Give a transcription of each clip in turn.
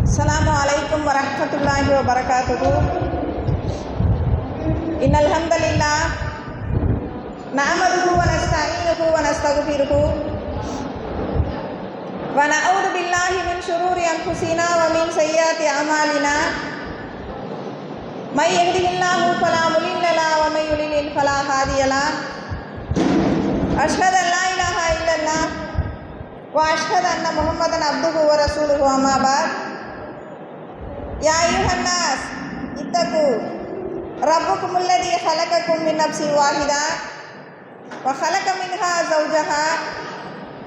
Assalamualaikum warahmatullahi wabarakatuh. Innal hamdalillah nahmaduhu wa nasta'inuhu wa nastaghfiruhu wa na'udzu billahi min shururi anfusina wa min sayyiati a'malina. May yahdihillahu fala mudilla lahu wa may yudlil fala hadiya lahu. Ashhadu an la ilaha illallah wa ashhadu anna Muhammadan abduhu wa rasuluhu amma ba'd. Ya ayuhan nas ittaqu rabbukumul ladzi khalaqakum min nafsin wahidah wa khalaqa minha zawjaha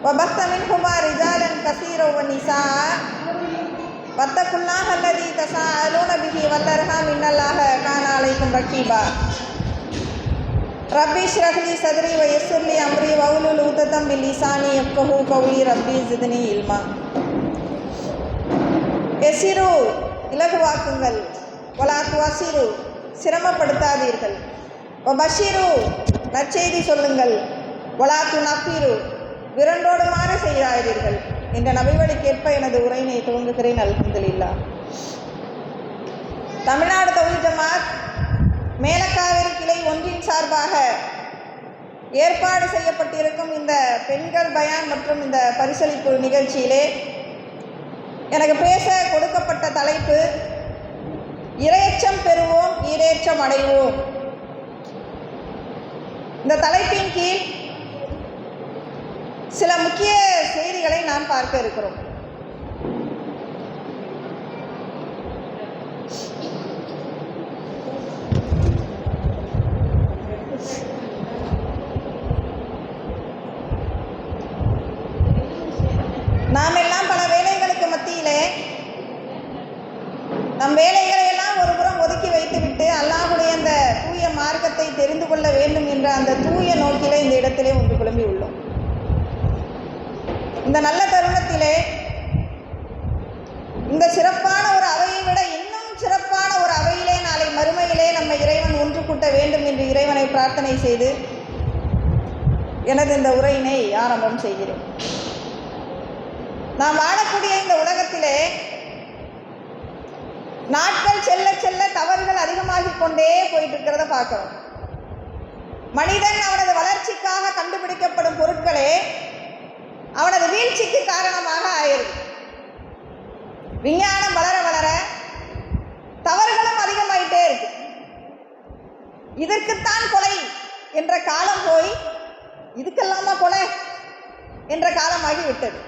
wa batha minhuma rijalan katsiran wa nisaa wattaqullaha alladzi tasaaluna bihi wal arham innallaha kana 'alaykum raqiba. Rabbi shrah li sadri wa yassir li amri wa hlul 'uqdatam min lisani yafqahu qawli. Rabbi zidni ilma. Yasiru இலகுவாக்குங்கள், வலாத்து வசிரு சிரமப்படுத்தாதீர்கள், வபஷிரு நற்செய்தி சொல்லுங்கள், வலாத்து நஃபிரு விரண்டோடுமாறு செய்யாதீர்கள் என்ற நபிவழிக்கேற்ப எனது உரையினை துவங்குகிறேன். அல்ஹம்துலில்லாஹ். தமிழ்நாடு தௌஹீத் ஜமாத் மேலக்காவிரி கிளை ஒன்றின் சார்பாக ஏற்பாடு செய்யப்பட்டிருக்கும் இந்த பெண்கள் பயான் மற்றும் இந்த பரிசளிப்பு நிகழ்ச்சியிலே எனக்கு பேச கொடுக்கப்பட்ட தலைப்பு இரையச்சம் பெறுவோம் ஈரேற்றம் அடைவோம். இந்த தலைப்பின் கீழ் சில முக்கிய செய்திகளை நாம் பார்க்க இருக்கிறோம். நாம் எல்லாம் பல வேலைகளுக்கு மத்தியிலே நம் வேலைகளை எல்லாம் ஒரு புறம் ஒதுக்கி வைத்துவிட்டு அல்லாஹ்வுடைய அந்த தூய மார்க்கத்தை தெரிந்து கொள்ள வேண்டும் என்ற அந்த தூய நோக்கிலே இந்த இடத்திலே ஒன்று குழம்பி உள்ளோம். இந்த நல்ல தருணத்திலே இந்த சிறப்பான ஒரு அவையை விட இன்னும் சிறப்பான ஒரு அவையிலே நாளை மறுமையிலே நம்ம இறைவன் ஒன்று கூட்ட வேண்டும் என்று இறைவனை பிரார்த்தனை செய்து எனது இந்த உரையினை ஆரம்பம் செய்கிறேன். நாம் வாழக்கூடிய இந்த உலகத்திலே நாட்கள் செல்ல செல்ல தவறுகள் அதிகமாகிக் கொண்டே போயிட்டு இருக்கிறத பார்க்கிறோம். மனிதன் அவனது வளர்ச்சிக்காக கண்டுபிடிக்கப்படும் பொருட்களே அவனது வீழ்ச்சிக்கு காரணமாக ஆயிருக்கு. விஞ்ஞானம் வளர வளர தவறுகளும் அதிகமாயிட்டே இருக்கு. இதற்குத்தான் கொலை என்ற காலம் போய் இதுக்கெல்லாமா கொலை என்ற காலமாகி விட்டது.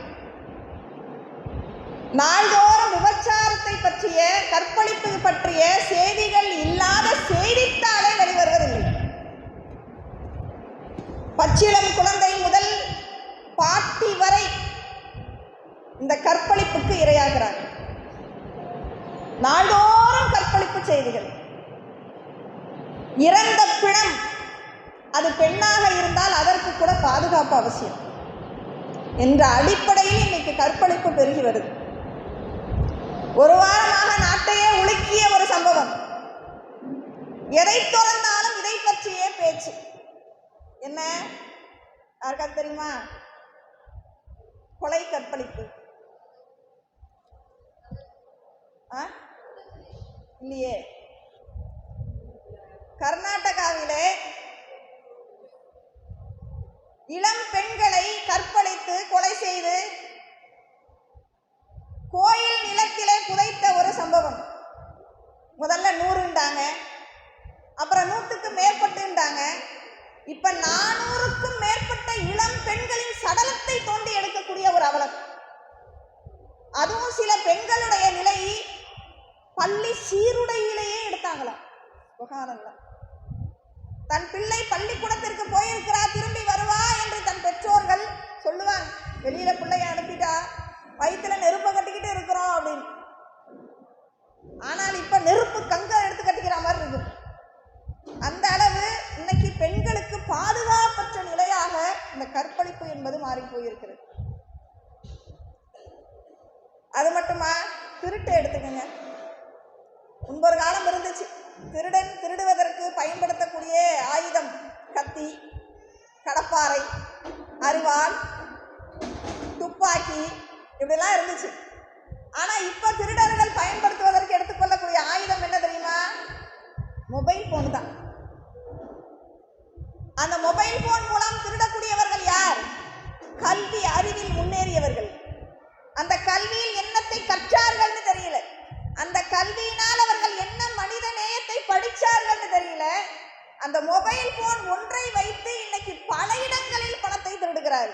நாள்தோறும் விபச்சாரத்தை பற்றிய கற்பழிப்பு பற்றிய செய்திகள் இல்லாத செய்தித்தாளே வெளிவருவதில்லை. பச்சிளம் குழந்தை முதல் பாட்டி வரை இந்த கற்பழிப்புக்கு இரையாகிறார். நாள்தோறும் கற்பழிப்பு செய்திகள். இறந்த பிணம் அது பெண்ணாக இருந்தால் அதற்கு கூட பாதுகாப்பு அவசியம் என்ற அடிப்படையில் இன்னைக்கு கற்பழிப்பு பெருகி வருது. ஒரு வாரமாக நாட்டையே உலுக்கிய ஒரு சம்பவம். எதை தொடர்ந்தாலும் இதை பற்றியே பேச்சு. என்ன யாருக்காவது தெரியுமா? கொலை கற்பழிப்பு இல்லையே. கர்நாடகாவிலே இளம் பெண்களை கற்பழித்து கொலை செய்து கோயில் நிலத்திலே புதைத்த ஒரு சம்பவம். முதல்ல 100ண்டாங்க, அப்புறம் 100க்கு மேற்பட்டுண்டாங்க. இப்ப 400க்கும் மேற்பட்ட இளம் பெண்களின் சடலத்தை தோண்டி எடுக்கக்கூடிய ஒரு அவலம். அதுவும் சில பெண்களுடைய நிலை பள்ளி சீருடையிலேயே எடுத்தாங்களாம். சுப்ஹானல்லாஹ். தன் பிள்ளை பள்ளிக்கூடத்திற்கு போயிருக்கிறா, திரும்பி வருவா என்று தன் பெற்றோர்கள் சொல்லுவாங்க. வெளியில பிள்ளைய அனுப்பிட்டா வயிற்றுல நெருப்பை கட்டிக்கிட்டு இருக்கிறோம் அப்படின்னு. ஆனால் இப்ப நெருப்பு கங்க எடுத்து கட்டிக்கிற மாதிரி இருக்கு. அந்த அளவு இன்னைக்கு பெண்களுக்கு பாதுகாப்பற்ற நிலையாக இந்த கற்பழிப்பு என்பது மாறி போயிருக்கிறது. அது மட்டுமா, திருட்டு எடுத்துக்கங்க. முன்பொரு காலம் இருந்துச்சு, திருடன் திருடுவதற்கு பயன்படுத்தக்கூடிய ஆயுதம் கத்தி, கடப்பாரை, அரிவாள், துப்பாக்கி இப்படிலாம் இருந்துச்சு. ஆனால் இப்போ திருடர்கள் அந்த மொபைல் போன் ஒன்றை வைத்து இன்னைக்கு பல இடங்களில் பணத்தை திருடுகிறார்.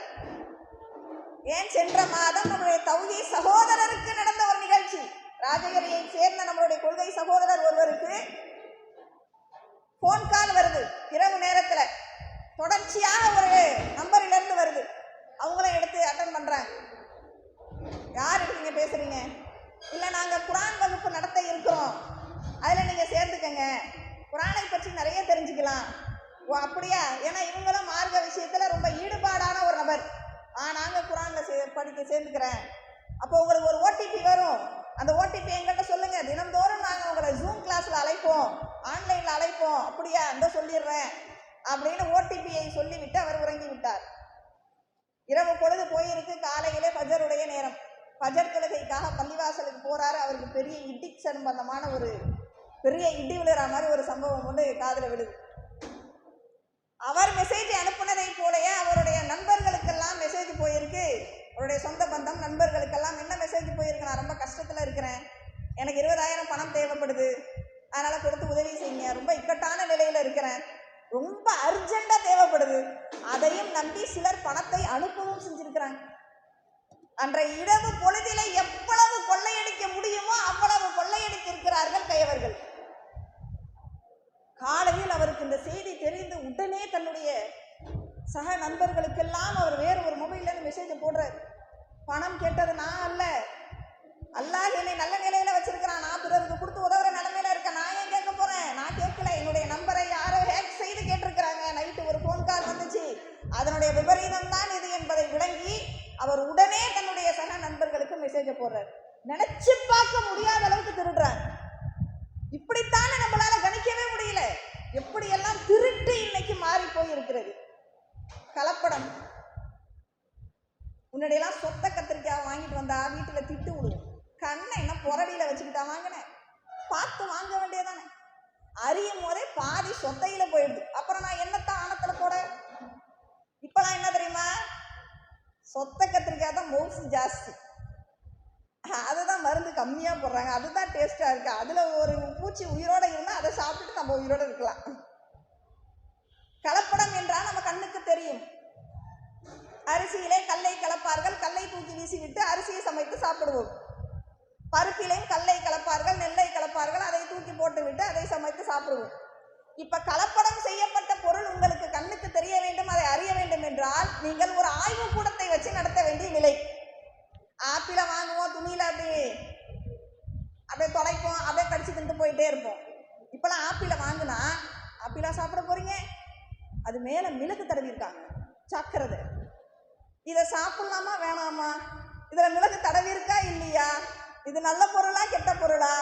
ஏன் சென்ற மாதம் நம்முடைய தௌஹி சகோதரருக்கு நடந்த ஒரு நிகழ்ச்சி, ராஜகிரியை சேர்ந்த நம்மளுடைய கொள்கை சகோதரர் ஒருவருக்கு போன் கால் வருது. இரவு நேரத்துல தொடர்ச்சியாக ஒரு நம்பரிலிருந்து வருது. அவங்களும் எடுத்து அட்டன் பண்றாங்க. யார் இருக்கீங்க பேசுறீங்க? இல்ல நாங்க குரான் வகுப்பு நடத்த இருக்கிறோம், அதுல நீங்க சேர்ந்துக்கங்க, குரானை பற்றி நிறைய தெரிஞ்சுக்கலாம். ஓ அப்படியா? ஏன்னா இவங்களும் மார்க்க விஷயத்துல ரொம்ப ஈடுபாடான ஒரு நபர். நாங்க குரான்ல படிக்க சேர்ந்துக்கிறேன். அப்போ உங்களுக்கு ஒரு ஓடிபி வரும், அந்த ஓடிபி எங்கிட்ட சொல்லுங்க, தினந்தோறும் நாங்க உங்களை ஜூம் கிளாஸ்ல அழைப்போம், ஆன்லைன்ல அழைப்போம். அப்படியா? இந்த சொல்லிடுறேன் அப்படின்னு ஓடிபியை சொல்லிவிட்டு அவர் உறங்கி விட்டார். இரவு பொழுது போயிருக்கு. காலையிலே ஃபஜருடைய நேரம். ஃபஜர் தொழுகைக்காக பள்ளிவாசலுக்கு போறாரு. அவருக்கு பெரிய இடி சம்பந்தமான ஒரு பெரிய இடி விழுற மாதிரி ஒரு சம்பவம் வந்து காதில் விழுது. அவர் மெசேஜ் அனுப்புனதை போலயே அவருடைய நண்பர்களுக்கெல்லாம் மெசேஜ் போயிருக்கு. அவருடைய சொந்த பந்தம் நண்பர்களுக்கெல்லாம் என்ன மெசேஜ் போயிருக்கு? நான் ரொம்ப கஷ்டத்தில் இருக்கிறேன், எனக்கு 20,000 பணம் தேவைப்படுது, அதனால் கொடுத்து உதவி செய்யுங்க, ரொம்ப இக்கட்டான நிலையில் இருக்கிறேன், ரொம்ப அர்ஜென்ட்டாக தேவைப்படுது. அதையும் நம்பி சிலர் பணத்தை அனுப்பவும் செஞ்சிருக்கிறாங்க. அன்றைய இரவு பொழுதிலே எவ்வளவு கொள்ளையடிக்க முடியுமோ அவ்வளவு கொள்ளையடித்திருக்கிறார்கள் கையவர்கள். காலையில் அவருக்கு இந்த செய்தி தெரிந்து உடனே தன்னுடைய சக நண்பர்களுக்கெல்லாம் அவர் வேறு ஒரு மொபைல்ல மெசேஜ் போடுறார். பணம் கேட்டது நான் அல்ல, அல்லாஹ் என்னை நல்ல நிலையில வச்சிருக்கிறான், நான் பிறருக்கு கொடுத்து உதவுற நிலைமையில இருக்கேன், நான் ஏன் கேட்க போறேன்? நான் கேட்கல, என்னுடைய நம்பரை யாரோ ஹேக் செய்து கேட்டிருக்கிறாங்க. நைட்டு ஒரு போன் கால் வந்துச்சு, அதனுடைய விபரீதம் தான் இது என்பதை விளங்கி அவர் உடனே தன்னுடைய சக நண்பர்களுக்கு மெசேஜ் போடுறார். நினைச்சு பார்க்க முடியாத அளவுக்கு திருடுறாங்க. இப்படித்தானே நம்மளால கணிக்கவே முடியல. எப்படியெல்லாம் திருட்டு இன்னைக்கு மாறி போயிருக்கிறது. கலப்படம். முன்னாடியெல்லாம் சொத்த கத்திரிக்காய் வாங்கிட்டு வந்தா வீட்டுல திட்டு விடுவோம். கண்ணை என்ன புரடியில வச்சுக்கிட்டா வாங்கினேன், பார்த்து வாங்க வேண்டியதானே. அறியும் போதே பாதி சொத்தையில போயிடுது. அப்புறம் நான் என்னத்தான் ஆணத்துல போட. இப்பெல்லாம் என்ன தெரியுமா? சொத்த கத்திரிக்காய் தான் மவுசு ஜாஸ்தி, அதுதான் மருந்து கம்மியா போடுறாங்க, அதுதான் டேஸ்டா இருக்கு. அதுல ஒரு பூச்சி உயிரோட இருந்தா அதை சாப்பிட்டுட்டு நம்ம உயிரோட இருக்கலாம். கலப்படம் என்றால் நம்ம கண்ணுக்கு தெரியும். அரிசியிலே கல்லை கலப்பார்கள், கல்லை தூக்கி வீசிவிட்டு அரிசியை சமைத்து சாப்பிடுவோம். பருப்பிலையும் கல்லை கலப்பார்கள், நெல்லை கலப்பார்கள், அதை தூக்கி போட்டு விட்டு அதை சமைத்து சாப்பிடுவோம். இப்ப கலப்படம் செய்யப்பட்ட பொருள் உங்களுக்கு கண்ணுக்கு தெரிய வேண்டும், அதை அறிய வேண்டும் என்றால் நீங்கள் ஒரு ஆய்வு கூடத்தை வச்சு நடத்த வேண்டிய நிலை. ஆப்பிளை வாங்குவோம், துணியில அப்படியே தொலைப்போம், அப்படியே கடிச்சு தின்ட்டு போயிட்டே இருப்போம். இப்பெல்லாம் ஆப்பிளை வாங்கினா ஆப்பிளா சாப்பிட போறீங்க, அது மேல மிளகு தடவி இருக்காங்க, சக்கரை. இதை சாப்பிடலாமா வேணாமா? இதுல மிளகு தடவி இருக்கா இல்லையா? இது நல்ல பொருளா கெட்ட பொருளா?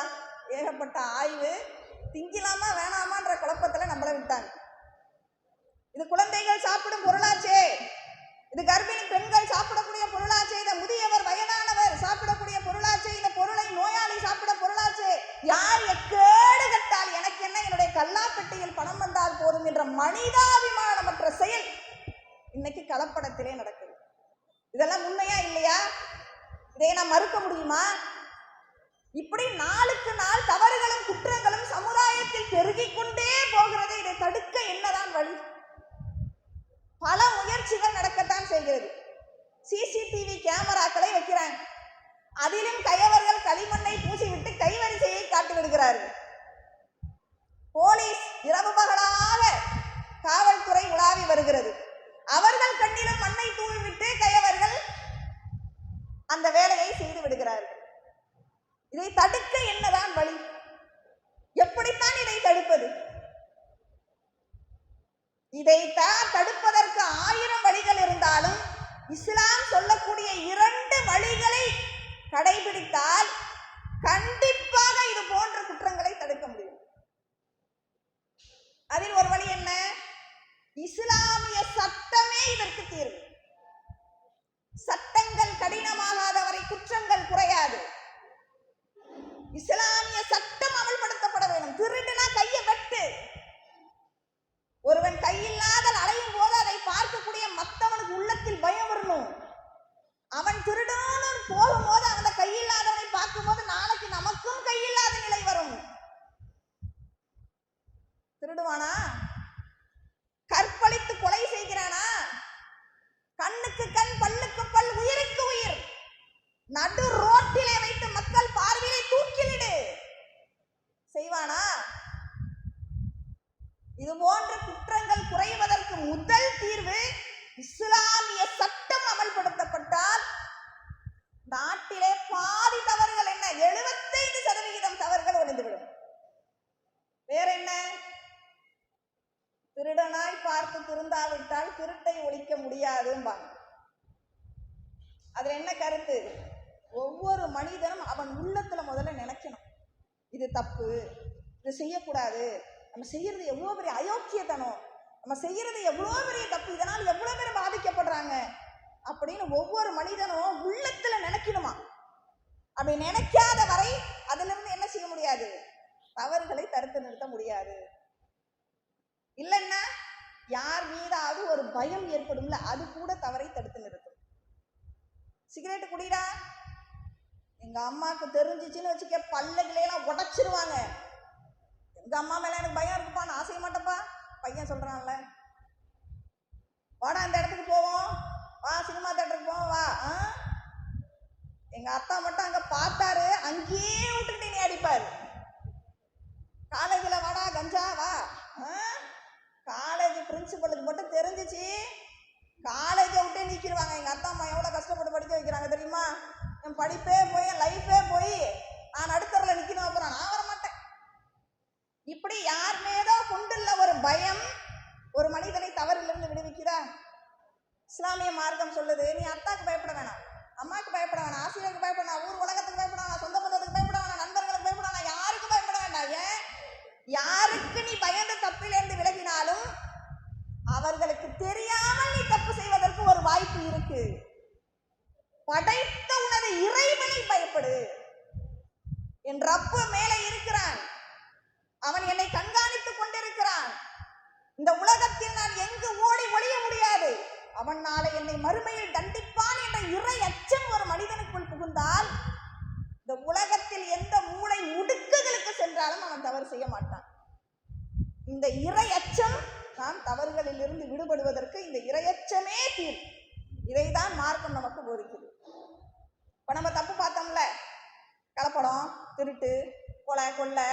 ஏகப்பட்ட ஆய்வு. திங்கலாமா வேணாமான்ற குழப்பத்துல நம்மள விட்டாங்க. இது குழந்தைகள் சாப்பிடும் பொருளாச்சே, இது கர்ப்பிணி பெண்கள் சாப்பிடக்கூடிய பொருளாச்சே, இதை முதியவர் வயதானவர் சாப்பிடக்கூடிய பொருளாச்சே, இந்த பொருளை நோயாளி சாப்பிட பொருளாச்சே, யார் எக்கேடு கட்டால் எனக்கு என்ன, என்னுடைய கல்லாப்பெட்டியில் பணம் வந்தால் போதும் என்ற மனிதாபிமானமற்ற செயல் இன்னைக்கு கலப்படத்திலே நடக்குது. இதெல்லாம் உண்மையா இல்லையா? இதை நான் மறுக்க முடியுமா? இப்படி நாளுக்கு நாள் தவறுகளும் குற்றங்களும் சமுதாயத்தில் பெருகிக் கொண்டே போகிறது. இதை தடுக்க என்னதான் வழி? பல முயற்சிகள் நடக்கத்தான் செய்கிறது. சிசிடிவி கேமராக்களை வைக்கிறாங்க, அதிலும் கயவர்கள் களிமண்ணை பூசிவிட்டு கைவரிசையை காட்டி விடுகிறார்கள். போலீஸ் இரவு பகலாக காவல்துறை உலாவி வருகிறது, அவர்கள் கண்ணிலும் மண்ணை தூவிவிட்டு கயவர்கள் அந்த வேலையை செய்து விடுகிறார்கள். இதை தடுக்க என்னதான் வழி? எப்படித்தான் இதை தடுப்பது? இதை தடுப்பதற்கு 1000 வழிகள் இருந்தாலும் இஸ்லாம் சொல்லக்கூடிய 2 வழிகளை கடைபிடித்தால் கண்டிப்பாக இது போன்ற குற்றங்களை தடுக்க முடியும். அதில் ஒரு வழி என்ன? இஸ்லாமிய சட்டமே இதற்கு தீர்வு. சட்டங்கள் கடினமாகாதவரை குற்றங்கள் குறையாது. இஸ்லாமிய சட்டம் அமல்படுத்தப்பட வேண்டும். திருடுனா கையை வெட்டு. ஒருவன் கையில்லாத அலையும் போது அதை பார்க்கக்கூடிய மற்றவனுக்கு உள்ளத்தில் பயம் வரணும். அவன் திருடானு போகும்போது அந்த கையில்லாதவனை பார்க்கும்போது நாளைக்கு நமக்கும் கையில்லாத நிலை வரும். திருடுவானா? வேற என்ன? திருடனாய் பார்த்து திருந்தாவிட்டால் திருட்டை ஒழிக்க முடியாதும்பாங்க. அதுல என்ன கருத்து? ஒவ்வொரு மனிதனும் அவன் உள்ளத்துல முதல்ல நினைக்கணும், இது தப்பு, இது செய்யக்கூடாது, நம்ம செய்யறது எவ்வளவு பெரிய அயோக்கியத்தனம், நம்ம செய்யறது எவ்வளவு பெரிய தப்பு, இதனால் எவ்வளவு பேர் பாதிக்கப்படுறாங்க அப்படின்னு ஒவ்வொரு மனிதனும் உள்ளத்துல நினைக்கணுமா. அப்படி நினைக்காத வரை அதுல இருந்து என்ன செய்ய முடியாது? தவறுகளை தடுத்து நிறுத்த முடியாது. இல்லைன்னா யார் மீதாவது ஒரு பயம் ஏற்படும்ல, அது கூட தவறை தடுத்து நிறுத்தும். சிகரெட் குடிடா, எங்க அம்மாவுக்கு தெரிஞ்சிச்சுன்னு வச்சுக்க பல்லைகளையெல்லாம் உடைச்சிருவாங்க. எங்க அம்மா மேல எனக்கு பயம் இருக்குப்பா, நான் செய்ய மாட்டேப்பா. பையன் சொல்றான்ல, வாடா இந்த இடத்துக்கு போவோம், வா சினிமா தேட்டருக்கு போவோம் வா. எங்க அத்தா மட்டும் அங்க பார்த்தாரு, அங்கேயே விட்டுக்கிட்டு நீ அடிப்பாரு. காலேஜில் வாடா கஞ்சா வா. காலேஜ் பிரின்சிபலுக்கு மட்டும் தெரிஞ்சிச்சு, காலேஜை விட்டே நீக்கிடுவாங்க. எங்கள் அத்தா அம்மா எவ்வளோ கஷ்டப்பட்டு படிக்க வைக்கிறாங்க தெரியுமா? என் படிப்பே போய் என் லைஃபே போய் நான் நடுத்தரில் நிற்கணும், அப்புறம் நான் வர மாட்டேன். இப்படி யார் மேதோ கொண்டுள்ள ஒரு பயம் ஒரு மனிதனை தவறிலிருந்து விடுவிக்குதா? இஸ்லாமிய மார்க்கம் சொல்லுது, நீ அத்தாக்கு பயப்பட வேணாம், அம்மாவுக்கு பயப்பட வேணாம், ஆசிரியருக்கு பயப்பட வேணாம், ஊர் உலகத்துக்கு பயப்பட வேணாம், சொந்த பந்தத்துக்கு பயப்பட வேணாம், நண்பர்களுக்கு பயப்பட வேணாம், யாருக்கு பயப்பட வேண்டாம். ஏன்? யாருக்கு நீ பயந்து தப்பிலிருந்து விலகினாலும் அவர்களுக்கு தெரியாமல் நீ தப்பு செய்வதற்கு ஒரு வாய்ப்பு இருக்கு. படைத்த உனது இறைவனை பயப்படு. என் ரப்பு மேலே இருக்கிறான், அவன் என்னை கண்காணித்துக் கொண்டிருக்கிறான். இந்த உலகத்தில் நான் எங்கு ஓடி ஒளிய முடியாது, அவன் நாளை என்னை மறுமையில் தண்டிப்பான் என்ற இறை அச்சம் ஒரு மனிதனுக்குள் புகுந்தால் இந்த உலகத்தில் எந்த மூளை முடுக்குகளுக்கு சென்றாலும் அவன் தவறு செய்ய மாட்டான். இந்த இறை அச்சம் நாம் தவறுகளில் இருந்து விடுபடுவதற்கு இந்த இறையச்சமே தீர்வு. இதைதான் மார்க்கம் நமக்கு போதிக்குது. இப்ப நம்ம தப்பு பார்த்தோம்ல, கலப்படம், திருட்டு, கொலை, கொள்ளை,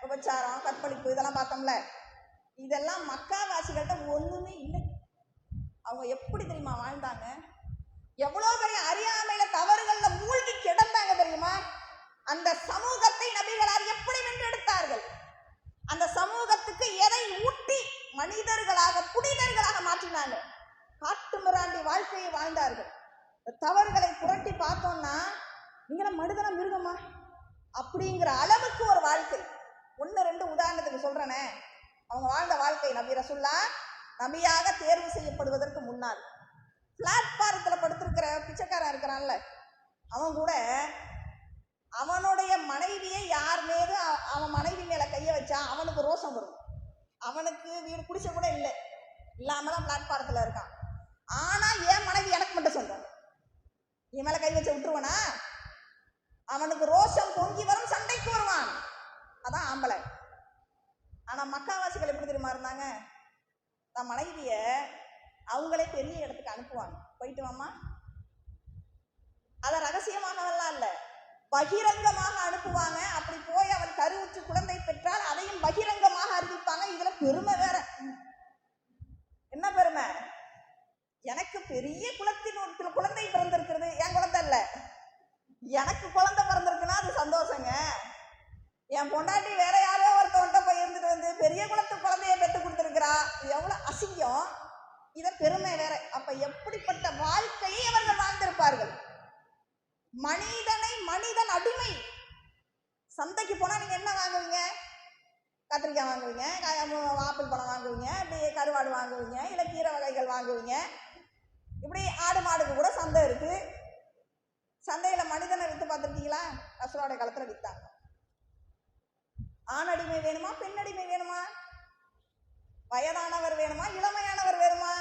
விபச்சாரம், கற்பழிப்பு, இதெல்லாம் பார்த்தோம்ல. இதெல்லாம் மக்காவாசிகள்கிட்ட ஒண்ணுமே இல்லை. அவங்க எப்படி தெரியுமா வாழ்ந்தாங்க? எவ்வளவு பெரிய அறியாமையில தவறுகள்ல மூழ்கி கிடந்தாங்க தெரியுமா? அந்த சமூகத்தை நபிகளார் எப்படி வென்றெடுத்தார்கள்? அந்த சமூகத்துக்கு எதை ஊட்டி மனிதர்களாக புனிதர்களாக மாற்றினாங்க? காட்டு மிராண்டி வாழ்க்கையை வாழ்ந்தார்கள். தவறுகளை புரட்டி பார்த்தோம்னா நீங்க மனிதனா மிருகமா அப்படிங்கிற அளவுக்கு ஒரு வாழ்க்கை. 1-2 உதாரணத்துக்கு சொல்றேனே. அவங்க வாழ்ந்த வாழ்க்கை, நபி ரசூல்லா நபியாக தேர்வு செய்யப்படுவதற்கு முன்னால் பிளாட்பாரத்தில் படுத்திருக்கிற பிச்சைக்காரன் இருக்கிறான்ல, அவன் கூட அவனுடைய மனைவியை யார் மீது அவன் மனைவி மேல கைய வச்சா அவனுக்கு ரோஷம் வரும். அவனுக்கு வீடு குடிச்ச கூட இல்லை, இல்லாமதான் பிளாட்பாரத்தில் இருக்கான். ஆனா என் மனைவி எனக்கு மட்டும் சொல்றான், என் மேல கை வச்ச விட்டுருவனா? அவனுக்கு ரோஷம் பொங்கி வரும், சண்டைக்கு வருவான். அதான் ஆம்பளை. ஆனா மக்காவாசிகள் எப்படி தெரியுமா இருந்தாங்க? தன் மனைவிய அவங்களே பெரிய இடத்துக்கு அனுப்புவாங்க, போயிட்டு வாமா. அத ரகசியமாகவெல்லாம் இல்ல, பகிரங்கமாக அனுப்புவாங்க. அப்படி போய் அவன் கருவுற்று குழந்தை பெற்றால் அதையும் பகிரங்கமாக அறிவிப்பாங்க. இதுல பெருமை வேற. என்ன பெருமை? எனக்கு பெரிய குலத்தின் குழந்தை பிறந்திருக்கிறது, என் குழந்தை இல்ல, எனக்கு குழந்தை பிறந்திருக்குன்னா அது சந்தோஷங்க. என் பொண்டாட்டி வேற யாரோ ஒருத்தவன்ட்ட போய் இருந்துட்டு வந்து பெரிய குலத்து குழந்தைய பெற்று கொடுத்துருக்கிறா, எவ்வளவு அசிங்கம். இத பெருமை வேற. அப்ப எப்படிப்பட்ட வாழ்க்கையை அவர்கள் வாழ்ந்திருப்பார்கள்? மனிதனை மனிதன் அடிமை. சந்தைக்கு போனா நீங்க என்ன வாங்குவீங்க? கத்திரிக்காய் வாங்குவீங்க, ஆப்பிள் பழம் வாங்குவீங்க, இப்படி கருவாடு வாங்குவீங்க, இல்லை கீரை வகைகள் வாங்குவீங்க. இப்படி ஆடு மாடுக்கு கூட சந்தை இருக்கு. சந்தையில மனிதனை வித்து பார்த்துருக்கீங்களா? ரசூலுடைய காலத்துல வித்தாங்க. ஆண் அடிமை வேணுமா, பெண் அடிமை வேணுமா, வயதானவர் வேணுமா, இளமையானவர் வேணுமா?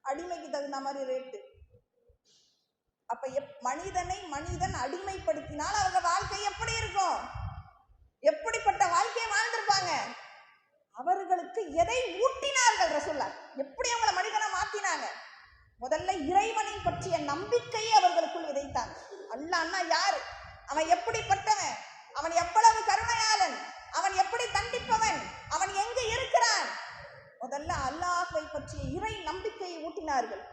அடிமைக்கு தகுந்த மாதிரி ரேட்டு. அப்ப மனிதனை மனிதன் அடிமைப்படுத்தினால் அவங்க வாழ்க்கை எப்படி இருக்கும்? எப்படிப்பட்ட வாழ்க்கையை வாழ்ந்திருப்பாங்க? அவர்களுக்கு எதை ஊட்டினார்கள் ரசூல்லா? எப்படி அவங்களை மனிதனை மாத்தினாங்க? முதல்ல இறைவனை பற்றிய நம்பிக்கையை அவர்களுக்குள் விதைத்தாங்க. அல்லாஹ்னா யாரு, அவன் எப்படிப்பட்டவன், அவன் எவ்வளவு கருணையாளன், அவன் எப்படி தண்டிப்பவன், அவன் எங்கு இருக்கிறான், முதல்ல அல்லாஹ்வை பற்றிய இறை நம்பிக்கையை ஊட்டினார்கள்.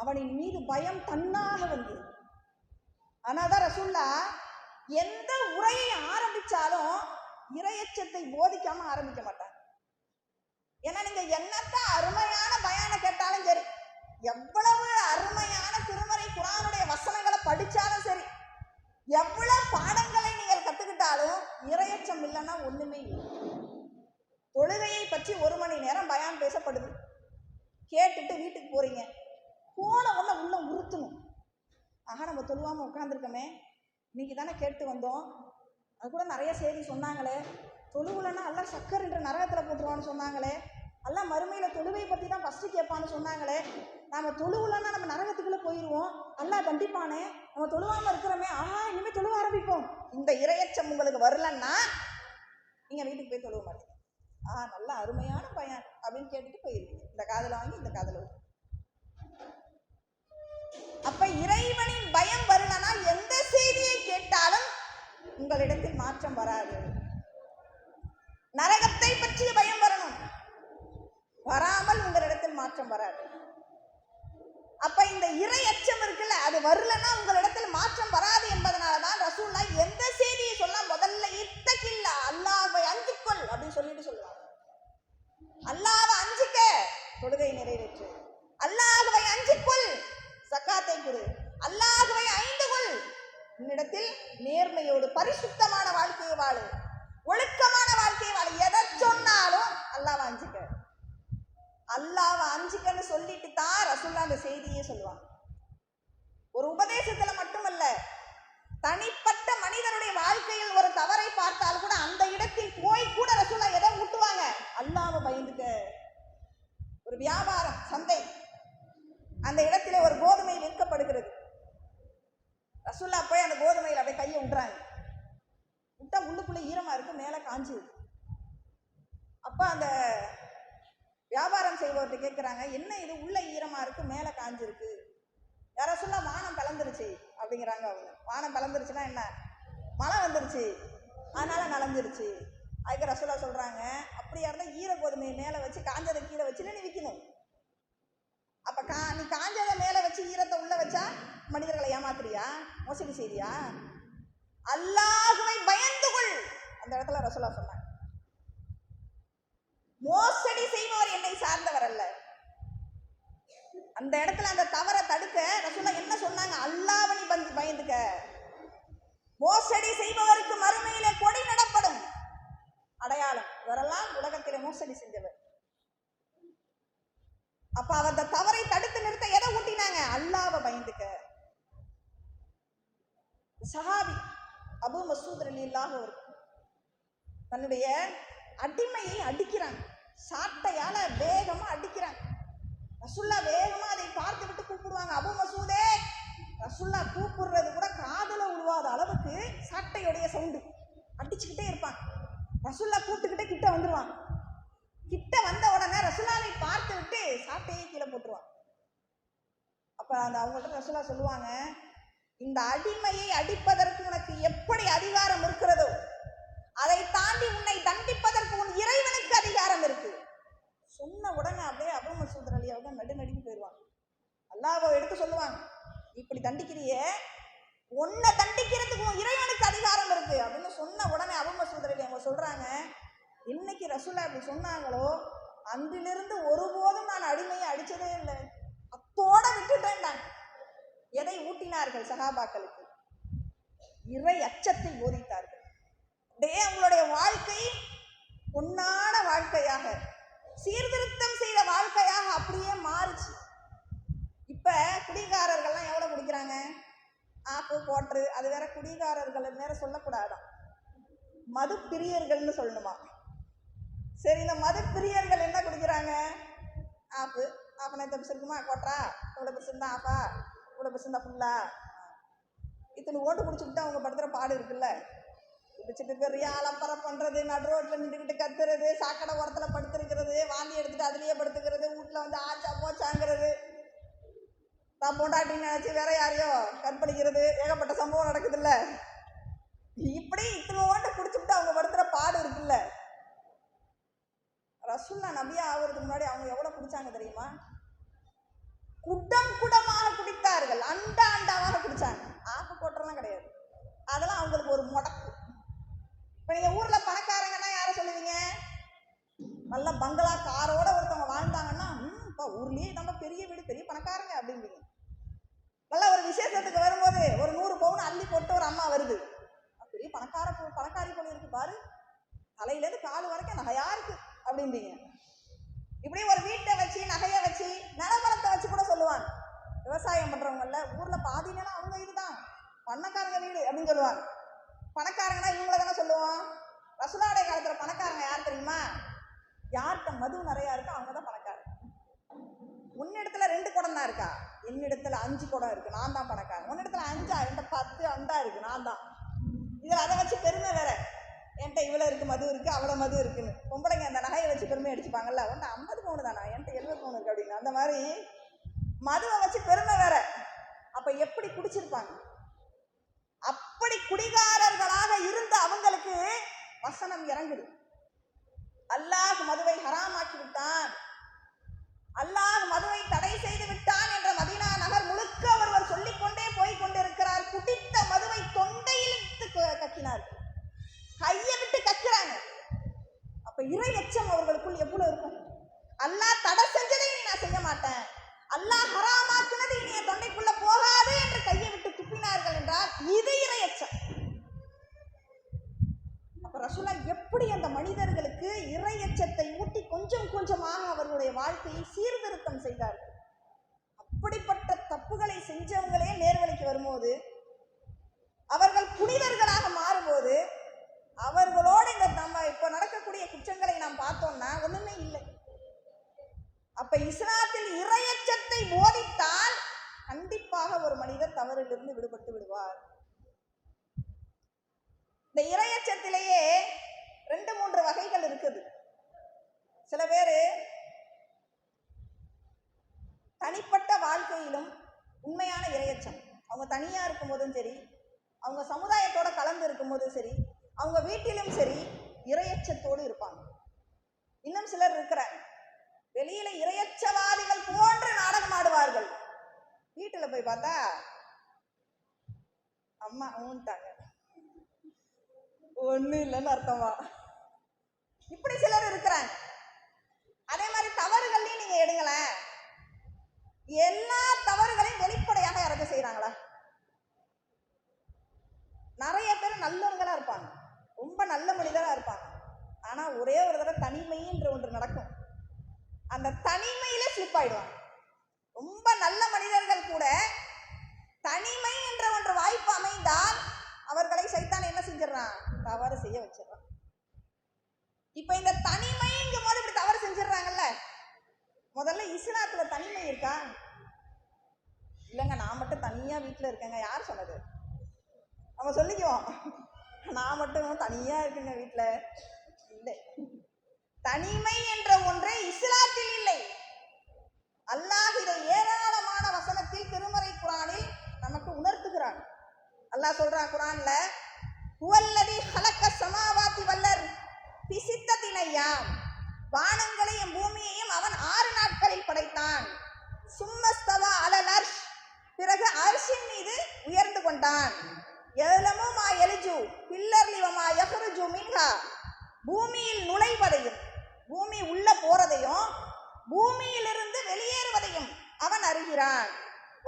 அவனின் மீது பயம் தன்னாக வந்தது. ஆனாதான் ரசூல்லா எந்த உரையை ஆரம்பிச்சாலும் இறையச்சத்தை போதிக்காம ஆரம்பிக்க மாட்டாங்க. ஏன்னா நீங்க என்னத்த அருமையான பயான கேட்டாலும் சரி, எவ்வளவு அருமையான திருமறை குர்ஆனுடைய வசனங்களை படிச்சாலும் சரி, எவ்வளவு பாடங்களை நீங்கள் கத்துக்கிட்டாலும் இறையச்சம் இல்லைன்னா ஒண்ணுமே இல்லை. தொழுகையை பற்றி 1 மணி நேரம் பயான் பேசப்படுது, கேட்டுட்டு வீட்டுக்கு போறீங்க, போன உடனே உள்ள உறுத்தணும். ஆக நம்ம தொழுவாம உட்காந்துருக்கோமே, இன்னைக்கு தானே கேட்டு வந்தோம், அது கூட நிறைய செய்தி சொன்னாங்களே, தொழுவுலன்னா எல்லாம் சக்கர் என்ற நரகத்தில் போட்டுருவான்னு சொன்னாங்களே, எல்லாம் மறுமையில் தொழுவை பற்றி தான் ஃபஸ்ட்டு கேட்பான்னு சொன்னாங்களே, நம்ம தொழுவுலன்னா நம்ம நரகத்துக்குள்ளே போயிடுவோம், எல்லாம் கண்டிப்பானே, நம்ம தொழுவாமல் இருக்கிறோமே, இனிமேல் தொழுவ ஆரம்பிப்போம். இந்த இறையச்சம் உங்களுக்கு வரலன்னா நீங்கள் வீட்டுக்கு போய் தொழுவ மாட்டீங்க. நல்ல அருமையான பையன் அப்படின்னு கேட்டுட்டு போயிருக்கீங்க, இந்த காதில் வாங்கி இந்த காதில் விட்டு. அப்ப இறைவனின் பயம் வரலன்னா எந்த செய்தியை கேட்டாலும் உங்களிடத்தில் மாற்றம் வராது. நரகத்தை பற்றிய பயம் வரணும், வராமல் உங்களிடத்தில் மாற்றம் வராது. அப்ப இந்த இறை அச்சம் இருக்குல்ல, அது வரலன்னா உங்களிடத்தில் மாற்றம் வராது என்பதனாலதான் ரசூலுல்லாஹ் எந்த செய்தியை சொல்ல முதல்ல இத்தகில்லா, அல்லாஹ்வை அஞ்சிக்கொள் அப்படின்னு சொல்லிட்டு சொல்லுவாங்க. அல்லாஹ்வை அஞ்சிக்க, தொழுகை நிறைவேற்று. அல்லாஹ்வை அஞ்சிக்கொள், சக்காத்தை கொடு. அல்லாஹ்வை ஐந்து கொள், உன்னிடத்தில் நேர்மையோடு பரிசுத்தமான வாழ்க்கையை வாழு, ஒழுக்கமான வாழ்க்கையை வாழு. எதை சொன்னாலும் அல்லாஹ்வை அஞ்சிக்க, அல்லாஹ்வை அஞ்சிக்கன்னு சொல்லிட்டு தான் ரசூலுல்லாஹ் அந்த செய்தியே சொல்லுவாங்க. ஒரு உபதேசத்துல மட்டுமல்ல, தனிப்பட்ட மனிதனுடைய வாழ்க்கையில் ஒரு தவறை பார்த்தால் கூட அந்த இடத்தில் போய் கூட ரசூலுல்லாஹ் எதை ஊட்டுவாங்க, அல்லாஹ்வை பயந்துக்க. ஒரு வியாபாரம் சந்தை, அந்த இடத்துல ஒரு கோதுமை விற்கப்படுகிறது. ரசூலுல்லாஹ் போய் அந்த கோதுமையில் அப்படியே கையை விட்டுறாங்க, விட்டா உள்ளுக்குள்ள ஈரமா இருக்கு, மேல காஞ்சு. அப்ப அந்த வியாபாரம் செய்பவர்கிட்ட கேட்குறாங்க, என்ன இது உள்ள ஈரமா இருக்கு மேலே காஞ்சிருக்கு? யார சொல்ல வானம் கலந்துருச்சு அப்படிங்கிறாங்க அவங்க. வானம் கலந்துருச்சுன்னா என்ன, மழை வந்துருச்சு அதனால நலஞ்சிருச்சு. அதுக்கு ரசூலுல்லாஹ் சொல்றாங்க, அப்படியா இருந்தால் ஈர கோதுமையை மேலே வச்சு காஞ்சதை கீழே வச்சுன்னு நீ விற்கணும். அப்ப நீ காஞ்சதை மேலே வச்சு ஈரத்தை உள்ள வச்சா மனிதர்களை ஏமாத்துறியா, மோசடி செய்தியா? அல்லாஹ்வை பயந்துகொள், அந்த இடத்துல ரசூலுல்லாஹ் சொன்னாங்க. மோசடி செய்பவர் என்னை சார்ந்தவர் அல்ல. அந்த இடத்துல அந்த தவறை தடுக்க ரசூலுல்லாஹ் என்ன சொன்னாங்க, அல்லாஹ்வை நீ பயந்துக்க. மோசடி செய்பவருக்கு மறுமையிலே கொடி நடப்படும் அடையாளம், இவரெல்லாம் உலகத்திலே மோசடி செஞ்சவர். அப்ப அவர் அந்த தவறை தடுத்து நிறுத்த எதை ஊட்டினாங்க, அல்லாஹ்வை பயந்துக்க. சஹாபி அபூ மஸ்ஊத் ரலியல்லாஹு அன்ஹு தன்னுடைய அடிமையை அடிக்கிறாங்க, சாட்டையால வேகமா அடிக்கிறாங்க. ரசூலுல்லாஹ் வேகமா அதை பார்த்து விட்டு கூப்பிடுவாங்க, அபூ மஸ்ஊதே. ரசூலுல்லாஹ் கூப்பிடுறது கூட காதுல உழுவாத அளவுக்கு சாட்டையுடைய சவுண்டு, அடிச்சுக்கிட்டே இருப்பாங்க. ரசூலுல்லாஹ் கூப்பிட்டுக்கிட்டே கிட்ட வந்துருவாங்க. கிட்ட வந்த உடனே ரசூலுல்லாஹை பார்த்து விட்டு சாட்டையை கீழே போட்டுருவாங்க. அப்ப அந்த அவங்கள்ட்ட ரசூலுல்லாஹ் சொல்லுவாங்க, இந்த அடிமையை அடிப்பதற்கு உனக்கு எப்படி அதிகாரம் இருக்கிறதோ அதை தாண்டி உன்னை தண்டிப்பதற்கு உன் இறைவனுக்கு அதிகாரம் இருக்கு. சொன்ன உடனே அப்படியே அபூ மஸ்ஊத் ரலியல்லாஹு அன்ஹு நடுநடுங்கி போயிடுவாங்க. அல்லாஹ்வை எடுத்து சொல்லுவாங்க, இப்படி தண்டிக்கிறியே, உன்னை தண்டிக்கிறதுக்கு உன் இறைவனுக்கு அதிகாரம் இருக்கு அப்படின்னு சொன்ன உடனே அபூ மஸ்ஊத் ரலியல்லாஹு அன்ஹு சொல்றாங்க, இன்னைக்கு ரசூலுல்லாஹ் அப்படி சொன்னாங்களோ அன்றிலிருந்து ஒருபோதும் நான் அடிமையை அடிச்சதே இல்லை, அத்தோட விட்டுட்டேன். எதை ஊட்டினார்கள் சஹாபாக்களுக்கு? இறை அச்சத்தை போதித்தார்கள். அப்படியே அவங்களுடைய வாழ்க்கை பொன்னான வாழ்க்கையாக, சீர்திருத்தம் செய்த வாழ்க்கையாக அப்படியே மாறுச்சு. இப்ப குடிகாரர்கள்லாம் எவ்வளவு குடிக்கிறாங்க, ஆப்பு போட்டு, அது வேற குடிகாரர்கள் வேற சொல்லக்கூடாதான், மது பிரியர்கள்னு சொல்லணுமா? சரி, இந்த மது பிரியர்கள் என்ன குடிக்கிறாங்க, ஆப்பு, ஆப்பனை பெருசு இருக்குமா, கோட்டரா இவ்வளோ பெருசு இருந்தா ஆப்பா, இவ்வளோ பெருசு இருந்தா ஃபுல்லா, இத்தனை ஓட்டு குடிச்சுக்கிட்டு அவங்க படுத்துற பாடு இருக்குல்ல. குடிச்சிட்டு பெரிய அலப்பறை பண்றது, நடு ரோட்ல நின்றுக்கிட்டு கத்துறது, சாக்கடை உரத்துல படுத்திருக்கிறது, வாந்தி எடுத்துட்டு அதுலயே படுத்துக்கிறது, வீட்டுல வந்து ஆச்சா போச்சாங்கிறது, தான் பொண்டாட்டின்னு நினைச்சு வேற யாரையோ கற்பழிக்கிறது, ஏகப்பட்ட சம்பவம் நடக்குது இல்ல. இப்படி இத்தனை ஓட்டு குடிச்சுட்டு அவங்க படுத்துற பாடு இருக்குல்ல. ரசூலுல்லாஹ் நபியா ஆகிறதுக்கு முன்னாடி அவங்க எவ்வளவு குடிச்சாங்க தெரியுமா? குடம் குடமாக குடித்தார்கள், அண்டா அண்டாவாக குடிச்சாங்க. ஆப்பு போட்டுறலாம் கிடையாது, அதெல்லாம் அவங்களுக்கு ஒரு முடக்கு. இப்ப நீங்க ஊர்ல பணக்கார நல்ல பங்களா காரோட ஒருத்தவங்க வாழ்ந்தாங்கன்னா இப்போ ஊர்லேயே நம்ம பெரிய வீடு பெரிய பணக்காரங்க அப்படிம்பீங்க. நல்லா ஒரு விசேஷத்துக்கு வரும்போது ஒரு 100 பவுன் அள்ளி போட்டு ஒரு அம்மா வருது, பெரிய பணக்காரி போல இருக்கு பாரு, தலையிலேருந்து கால் வரைக்கும் நகையா இருக்கு அப்படிம்பீங்க. இப்படி ஒரு வீட்டை வச்சு நகையை வச்சு நிலவரத்தை வச்சு கூட சொல்லுவாங்க. விவசாயம் பண்றவங்கல்ல ஊர்ல பாதி நேரம் அவங்க இதுதான் பணக்காரங்க வீடு அப்படின்னு சொல்லுவாங்க. பணக்காரங்கன்னா இவங்கள தானே சொல்லுவோம். ரசூலுல்லாஹி காலத்துல பணக்காரங்க யார் தெரியுமா? யார்கிட்ட மது நிறையா இருக்கா அவங்க தான் பணக்காரங்க. உன்னிடத்துல 2 குடம் தான் இருக்கா, என்னிடத்துல 5 குடம் இருக்கு, நான் தான் பணக்காரன். உன்னிடத்துல 5 என்கிட்ட 10 அண்டா இருக்கு, நான் தான். இதில் அதை வச்சு பெருமை வேற, என்கிட்ட இவ்வளோ இருக்கு மது இருக்கு அவ்வளோ மது இருக்குன்னு. பொம்பளைங்க அந்த நகையை வச்சு பெருமை அடிச்சுப்பாங்கல்ல, உன்ட்ட 50 பவுன் தானா, என்கிட்ட 70 பவுன் இருக்கு அப்படின்னு. அந்த மாதிரி மதுவை வச்சு பெருமை வேற. அப்ப எப்படி குடிச்சிருப்பாங்க? அப்படி குடிகாரர்களாக இருந்த அவங்களுக்கு வசனம் இறங்குது. அல்லாஹ் மதுவை ஹராமாக்கி விட்டான், அல்லாஹ் மதுவை தடை செய்து விட்டான் என்ற மதீனா நகர் முழுக்க ஒருவர் சொல்லிக்கொண்டே போய் கொண்டிருக்கிறார். குடித்த மதுவை தொண்டையில் கக்கினார்கள், கையை விட்டு கக்கிறாங்க. அப்ப இறை எச்சம் அவர்களுக்குள் எவ்வளவு இருக்கும்? அல்லாஹ் தடை செஞ்சதை நான் செய்ய மாட்டேன், அல்லாஹ் ஹராமாக்குனது இனி என் தொண்டைக்குள்ள போகாது என்று கையை விட்டு துப்பினார்கள் என்றால் இது இறை எச்சம். அப்ப ரசூலுல்லாஹ் எப்படி அந்த மனிதர்களுக்கு இறை எச்சத்தை ஊட்டி கொஞ்சம் கொஞ்சமாக அவர்களுடைய வாழ்க்கையை சீர்திருத்தம் செய்தார்கள். அப்படிப்பட்ட தப்புகளை செஞ்சவங்களே நேர்வழிக்கு வரும்போது, அவர்கள் புனிதர்களாக மாறும்போது, அவர்களோடு இந்த நம்ம இப்போ நடக்கக்கூடிய குற்றங்களை நாம் பார்த்தோம்னா ஒண்ணுமே இல்லை. அப்ப இஸ்லாத்தில் இறையச்சத்தை போதித்தால் கண்டிப்பாக ஒரு மனிதர் தவறிலிருந்து விடுபட்டு விடுவார். இந்த இறையச்சத்திலேயே 2-3 வகைகள் இருக்குது. சில பேர் தனிப்பட்ட வாழ்க்கையிலும் உண்மையான இறையச்சம், அவங்க தனியா இருக்கும் போதும் சரி, அவங்க சமுதாயத்தோட கலந்து இருக்கும் போதும் சரி, அவங்க வீட்டிலும் சரி இறையச்சத்தோடு இருப்பாங்க. இன்னும் சிலர் இருக்கிறாங்க, வெளியில இறையச்சவாதிகள் போன்று நாடகம் ஆடுவார்கள், வீட்டுல போய் பார்த்தா அம்மா ஊன்ட்டாங்க ஒண்ணு இல்லைன்னு அர்த்தமா. இப்படி சிலர் இருக்கிறாங்க. அதே மாதிரி தவறுகள்லையும் நீங்க எடுங்களேன், எல்லா தவறுகளையும் வெளிப்படையாக யாராவது செய்யறாங்களா? நிறைய பேர் நல்லவங்களா இருப்பாங்க, ரொம்ப நல்ல மனிதரா இருப்பாங்க. ஆனா ஒரே ஒரு தடவை தனிமைன்ற ஒன்று நடக்கும், அந்த தனிமையில ஸ்லிப் ஆயிடுவாங்க. ரொம்ப நல்ல மனிதர்கள் கூட தனிமை என்ற ஒன்று வாய்ப்பு அமைந்தால் அவர்களை சைத்தான் என்ன செஞ்சிடறான்? தவறு செய்ய வச்சிடறான். இப்ப இந்த தனிமைங்கும் போது இப்படி தவறு செஞ்சிடறாங்கல்ல. முதல்ல இஸ்லாத்துல தனிமை இருக்கா? இல்லைங்க, நான் மட்டும் தனியா வீட்டுல இருக்கேங்க. யார் சொன்னது? நம்ம சொல்லிக்குவோம், நான் மட்டும் தனியா இருக்குங்க வீட்டுல. இல்லை, தனிமை என்ற ஒன்றே இஸ்லாத்தில் இல்லை. அல்லாஹ் இதை ஏராளமான வசனத்தில் திருமறை குர்ஆனில் நமக்கு உணர்த்துகிறான். அல்லாஹ் சொல்றான் குர்ஆன்ல, ஹுவல்லதி ஹலக்க ஸமாவாதி வல்லர் ஃபி சித்தத்தின் அய்யாம், வானங்களையும் பூமியையும் அவன் 6 நாட்களில் படைத்தான். சும்மஸ்தவா அலல் அர்ஷ், பிறகு அர்ஷின் மீது உயர்ந்து கொண்டான். யலமு மா யல்ஜு ஃபில்லர்லி வமா யஹ்ருஜு மின்ஹா, பூமியில் நுழைவதையும் பூமி உள்ள போறதையும் பூமியிலிருந்து வெளியேறுவதையும் அவன் அறிகிறான்.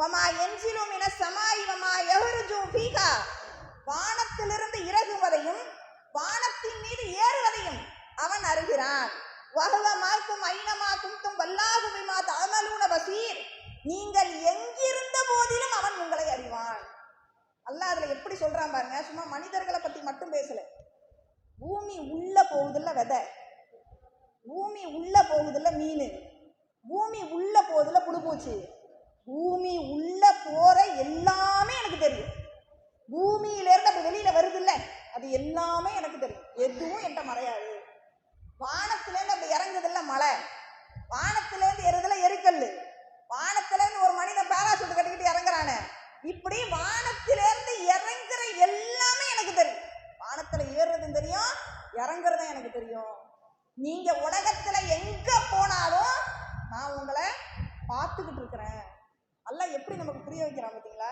வமா யன்சிலு மினஸ் ஸமாஇ வமா யஹ்ருஜு ஃபீஹா, வானத்திலிருந்து இறங்குவதையும் வானத்தின் மீது ஏறுவதையும் அவன் அறிகிறான். வஹுவ மாக்கும் ஐனமா குன்தும் வல்லாஹு பிமா தஅமலூன பஸீர், நீங்கள் எங்கிருந்த போதிலும் அவன் உங்களை அறிவான். அல்லாஹ் அதுல எப்படி சொல்றான் பாருங்க. சும்மா மனிதர்களை பத்தி மட்டும் பேசல, பூமி உள்ள போகுதுல்ல விதை, பூமி உள்ள போகுதுல்ல மீன், பூமி உள்ள போகுதுல்ல புழுப்பூச்சி, பூமி உள்ள போற எல்லாமே எனக்கு தெரியும். பூமியிலேருந்து அப்படி வெளியில வருது இல்ல, அது எல்லாமே எனக்கு தெரியும், எதுவும் என்கிட்ட மறையாது. வானத்திலேருந்து அப்படி இறங்குது இல்ல மழை, வானத்திலேருந்து ஏறுதுல எரிக்கல்லு, வானத்திலேருந்து ஒரு மனிதன் பேராசூட் கட்டிக்கிட்டு இறங்குறானே, இப்படி வானத்திலேருந்து இறங்குற எல்லாமே எனக்கு தெரியும். வானத்துல ஏறுறதும் தெரியும், இறங்குறதும் எனக்கு தெரியும். நீங்க உலகத்துல எங்க போனாலும் நான் உங்களை பார்த்துக்கிட்டு இருக்கிறேன். அல்லாஹ் எப்படி நமக்கு புரிய வைக்கிறான் பார்த்தீங்களா?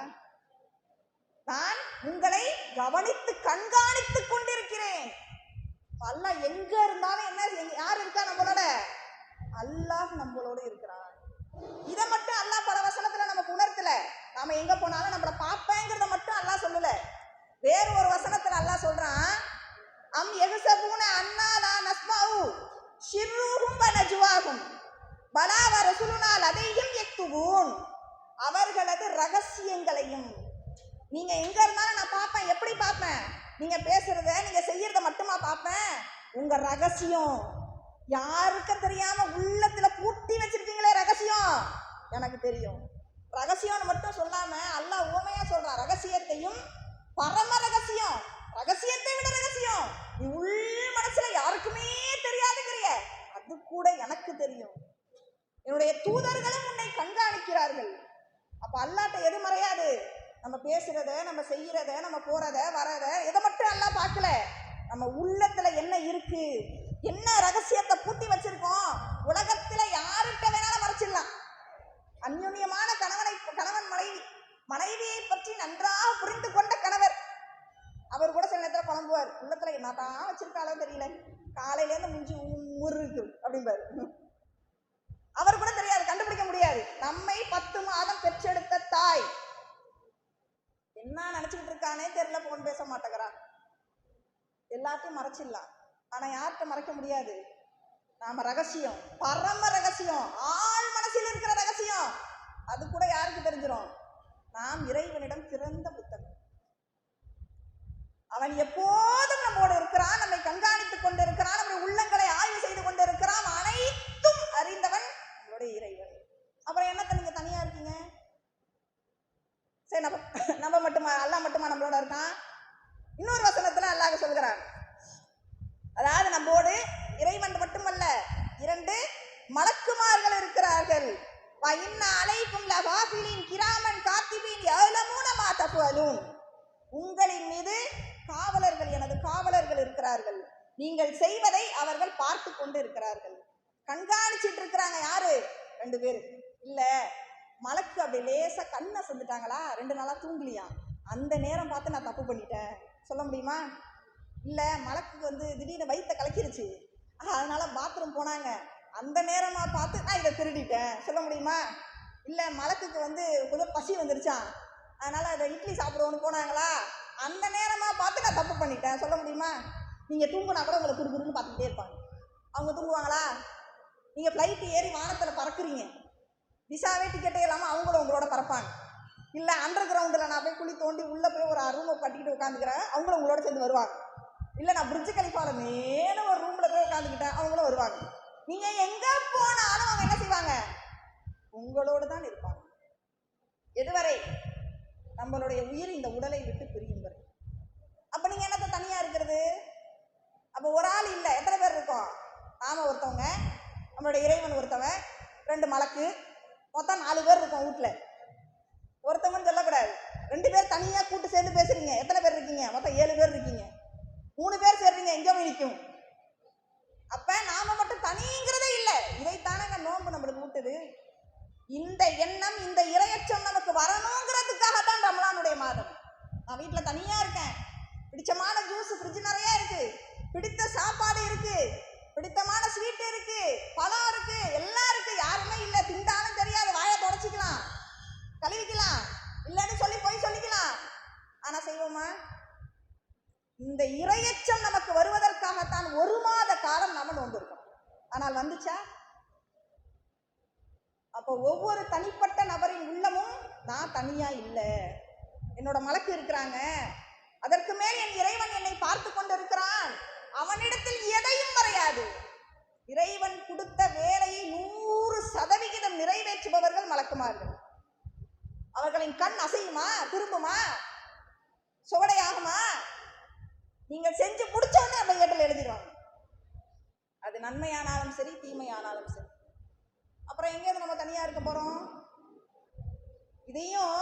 நான் உங்களை கவனித்து கண்காணித்துக் கொண்டிருக்கிறேன். அல்லாஹ் எங்க இருந்தாலும் என்ன, யார் இருக்கா நம்மளோட? தான் நம்மளோடு இருக்கிறான். இதை மட்டும் அல்லாஹ் பல வசனத்துல நமக்கு உணர்த்தல. நாம எங்க போனாலும் நம்மளை பார்ப்பேங்கிறத மட்டும் அல்லாஹ் சொல்லல. வேறு ஒரு வசனத்துல அல்லாஹ் சொல்றான், அம் யஹ்சபூன அன்னா லா நஸ்மஉ ஷிர்ருஹும் வ நஜ்வாஹும் பலா வ ரசூலுனா லதைஹிம் யக்துபூன். அவர்களது ரகசியங்களையும் நீங்க எங்க இருந்தாலும் நான் பார்ப்பேன். எப்படி பார்ப்பேன்? நீங்க பேசுறத நீங்க செய்யறத மட்டுமா பார்ப்பேன்? உங்க ரகசியம் யாருக்கும் தெரியாம உள்ளத்துல பூட்டி வச்சிருக்கீங்களே ரகசியம், எனக்கு தெரியும். ரகசியம்னு மட்டும் சொல்லாம அல்லாஹ் உண்மையா சொல்றான். ரகசியத்தையும் பரம ரகசியம், ரகசியத்தை விட ரகசியம், நீ உள் மனசுல யாருக்குமே தெரியாதுங்கிறிய, அது கூட எனக்கு தெரியும். என்னுடைய தூதர்களும் உன்னை கண்காணிக்கிறார்கள். அப்ப அல்லாட்ட எது மறையாது? நம்ம பேசுறத, நம்ம செய்யறத, நம்ம போறத வரத, எதை மட்டும் அல்லாஹ் பார்க்கல, நம்ம உள்ளத்துல என்ன இருக்கு, என்ன ரகசியத்தை பூட்டி வச்சிருக்கோம். உலகத்துல யாருக்கிட்ட வேணாலும் மறைச்சிடலாம். அந்யுன்யமான கணவன் மனைவியை பற்றி நன்றாக புரிந்து கொண்ட கணவர், அவர் கூட சில நேரத்தில் குழம்புவார். உள்ளத்துல என்ன தான் வச்சிருக்காளோ தெரியல, காலையில இருந்து முஞ்சி ஊர் இருக்கு அப்படிம்பாரு. அவர் கூட தெரியாது, கண்டுபிடிக்க முடியாது. நம்மை 10 மாதம் பெற்றெடுத்த தாய் என்ன நினைச்சுக்கிட்டு இருக்கானே தெரியல, போன் பேச மாட்டேங்கிறா. எல்லாத்தையும் மறைச்சிடலாம். ஆனா யார்கிட்ட மறைக்க முடியாது? நாம ரகசியம், பரம ரகசியம், ஆள் மனசில் இருக்கிற ரகசியம், அது கூட யாருக்கு தெரிஞ்சிடும்? நாம் இறைவனிடம் திறந்த புத்தகம். அவன் எப்போதும் நம்மோடு இருக்கிறான், நம்மை கண்காணித்துக் கொண்டிருக்கிறான், நம்முடைய உள்ளங்களை ஆய்வு செய்து கொண்டிருக்கிறான். அனைத்தும் அறிந்தவன் நம்மளுடைய இறைவன். அப்புறம் என்னத்த நீங்க தனியா இருக்கீங்க? சரி, நம்ம மட்டுமா, அல்லாஹ் மட்டுமா நம்மளோட இருக்கான்? இன்னொரு வசனத்துல அல்லாஹ் சொல்கிறான், அதாவது நம்மோடு இறைவன் மட்டுமல்ல, 2 மலக்குமார்கள் இருக்கிறார்கள். உங்களின் மீது காவலர்கள், எனது காவலர்கள் இருக்கிறார்கள். நீங்கள் செய்வதை அவர்கள் பார்த்து கொண்டு இருக்கிறார்கள், கண்காணிச்சிட்டு இருக்கிறாங்க. யாரு? 2 பேரு. இல்ல மலக்கு அப்படி லேசா கண்ணை செஞ்சுட்டாங்களா, 2 நாளா தூங்கலியா, அந்த நேரம் பார்த்து நான் தப்பு பண்ணிட்டேன் சொல்ல முடியுமா? இல்ல மலக்குக்கு திடீர்னு வயிற்ற கலக்கிருச்சு, அதனால பாத்ரூம் போனாங்க, அந்த நேரமா பார்த்து நான் இதை திருடிட்டேன் சொல்ல முடியுமா? இல்ல மலக்குக்கு கொஞ்சம் பசி வந்துருச்சான், அதனால அதை இட்லி சாப்பிடுவோன்னு போனாங்களா, அந்த நேரமா பார்த்து நான் தப்பு பண்ணிட்டேன் சொல்ல முடியுமா? நீங்க தூங்குனா கூட உங்களை குறுகுறுன்னு பார்த்துக்கிட்டே இருப்பாங்க. அவங்க தூங்குவாங்களா? நீங்க ஃப்ளைட் ஏறி வானத்துல பறக்குறீங்க, விசாவே டிக்கெட்டே இல்லாமல் அவங்களும் உங்களோட பறப்பாங்க. இல்லை அண்டர் கிரவுண்டில் நான் போய் குழி தோண்டி உள்ளே போய் ஒரு ரூமை கட்டிக்கிட்டு உட்காந்துக்கிறேன், அவங்களும் உங்களோட சேர்ந்து வருவாங்க. இல்லை நான் பிரிட்ஜு கலிஃபாவில் மேலே ஒரு ரூமில் போய் உட்காந்துக்கிட்டேன், அவங்களும் வருவாங்க. நீங்கள் எங்கே போனாலும் அவங்க என்ன செய்வாங்க? உங்களோடு தான் இருப்பாங்க. எதுவரை? நம்மளுடைய உயிர் இந்த உடலை விட்டு பிரியும் வரை. அப்போ நீங்கள் என்னத்தை தனியாக இருக்கிறது? அப்போ ஒரு ஆள் இல்லை, எத்தனை பேர் இருக்கோம்? நாம ஒருத்தவங்க, நம்மளுடைய இறைவன் ஒருத்தவன், 2 மலக்கு, மொத்தம் 4 பேர் இருக்கோம் வீட்டில். ஒருத்தவங்கன்னு சொல்லக்கூடாது. 2 பேர் தனியாக கூட்டு சேர்ந்து பேசுறீங்க, எத்தனை பேர் இருக்கீங்க? மொத்தம் 7 பேர் இருக்கீங்க. 3 பேர் சேர்றீங்க, எங்கே போய் நிற்கும்? அப்ப நாம மட்டும் தனிங்கிறதே இல்லை. இதைத்தானங்க நோன்பு நம்மளுக்கு ஊட்டுது. இந்த எண்ணம், இந்த இரையச்சம் நமக்கு வரணுங்கிறதுக்காக தான் ரமலானுடைய மாதம். நான் வீட்டில் தனியா இருக்கேன், பிடிச்சமான ஜூஸ் ஃப்ரிட்ஜ் நிறைய இருக்கு, பிடித்த சாப்பாடு இருக்கு, பிடித்தமான ஸ்வீட் இருக்கு, பழம் இருக்கு, எல்லாம் இருக்கு, யாருமே இல்லை, திண்டாலும் தெரியாது, வாயை தொடச்சிக்கலாம், கழுவிக்கலாம், இல்லைன்னு சொல்லி போய் சொல்லிக்கலாம். ஆனா செய்வோமா? இந்த இரையச்சம் நமக்கு வருவதற்காகத்தான் 1 மாத காலம் நம்ம நோன்பு இருக்கோம். ஆனால் வந்துச்சா? அப்போ ஒவ்வொரு தனிப்பட்ட நபரின் உள்ளமும் நான் தனியா இல்லை, என்னோட மலக்கு இருக்கிறாங்க, அதற்கு மேல் என் இறைவன் என்னை பார்த்து கொண்டிருக்கிறான், அவனிடத்தில் எதையும் மறையாது. இறைவன் கொடுத்த வேலையை 100% நிறைவேற்றுபவர்கள் மலக்குமார்கள். அவர்களின் கண் அசையுமா? திரும்புமா? சுவடையாகுமா? நீங்கள் செஞ்சு முடிச்சோன்னு அந்த ஏட்டில் எழுதிடுவாங்க. அது நன்மையானாலும் சரி, தீமையானாலும் சரி. அப்புறம் எங்கேயாவது நம்ம தனியா இருக்க போறோம்? இதையும்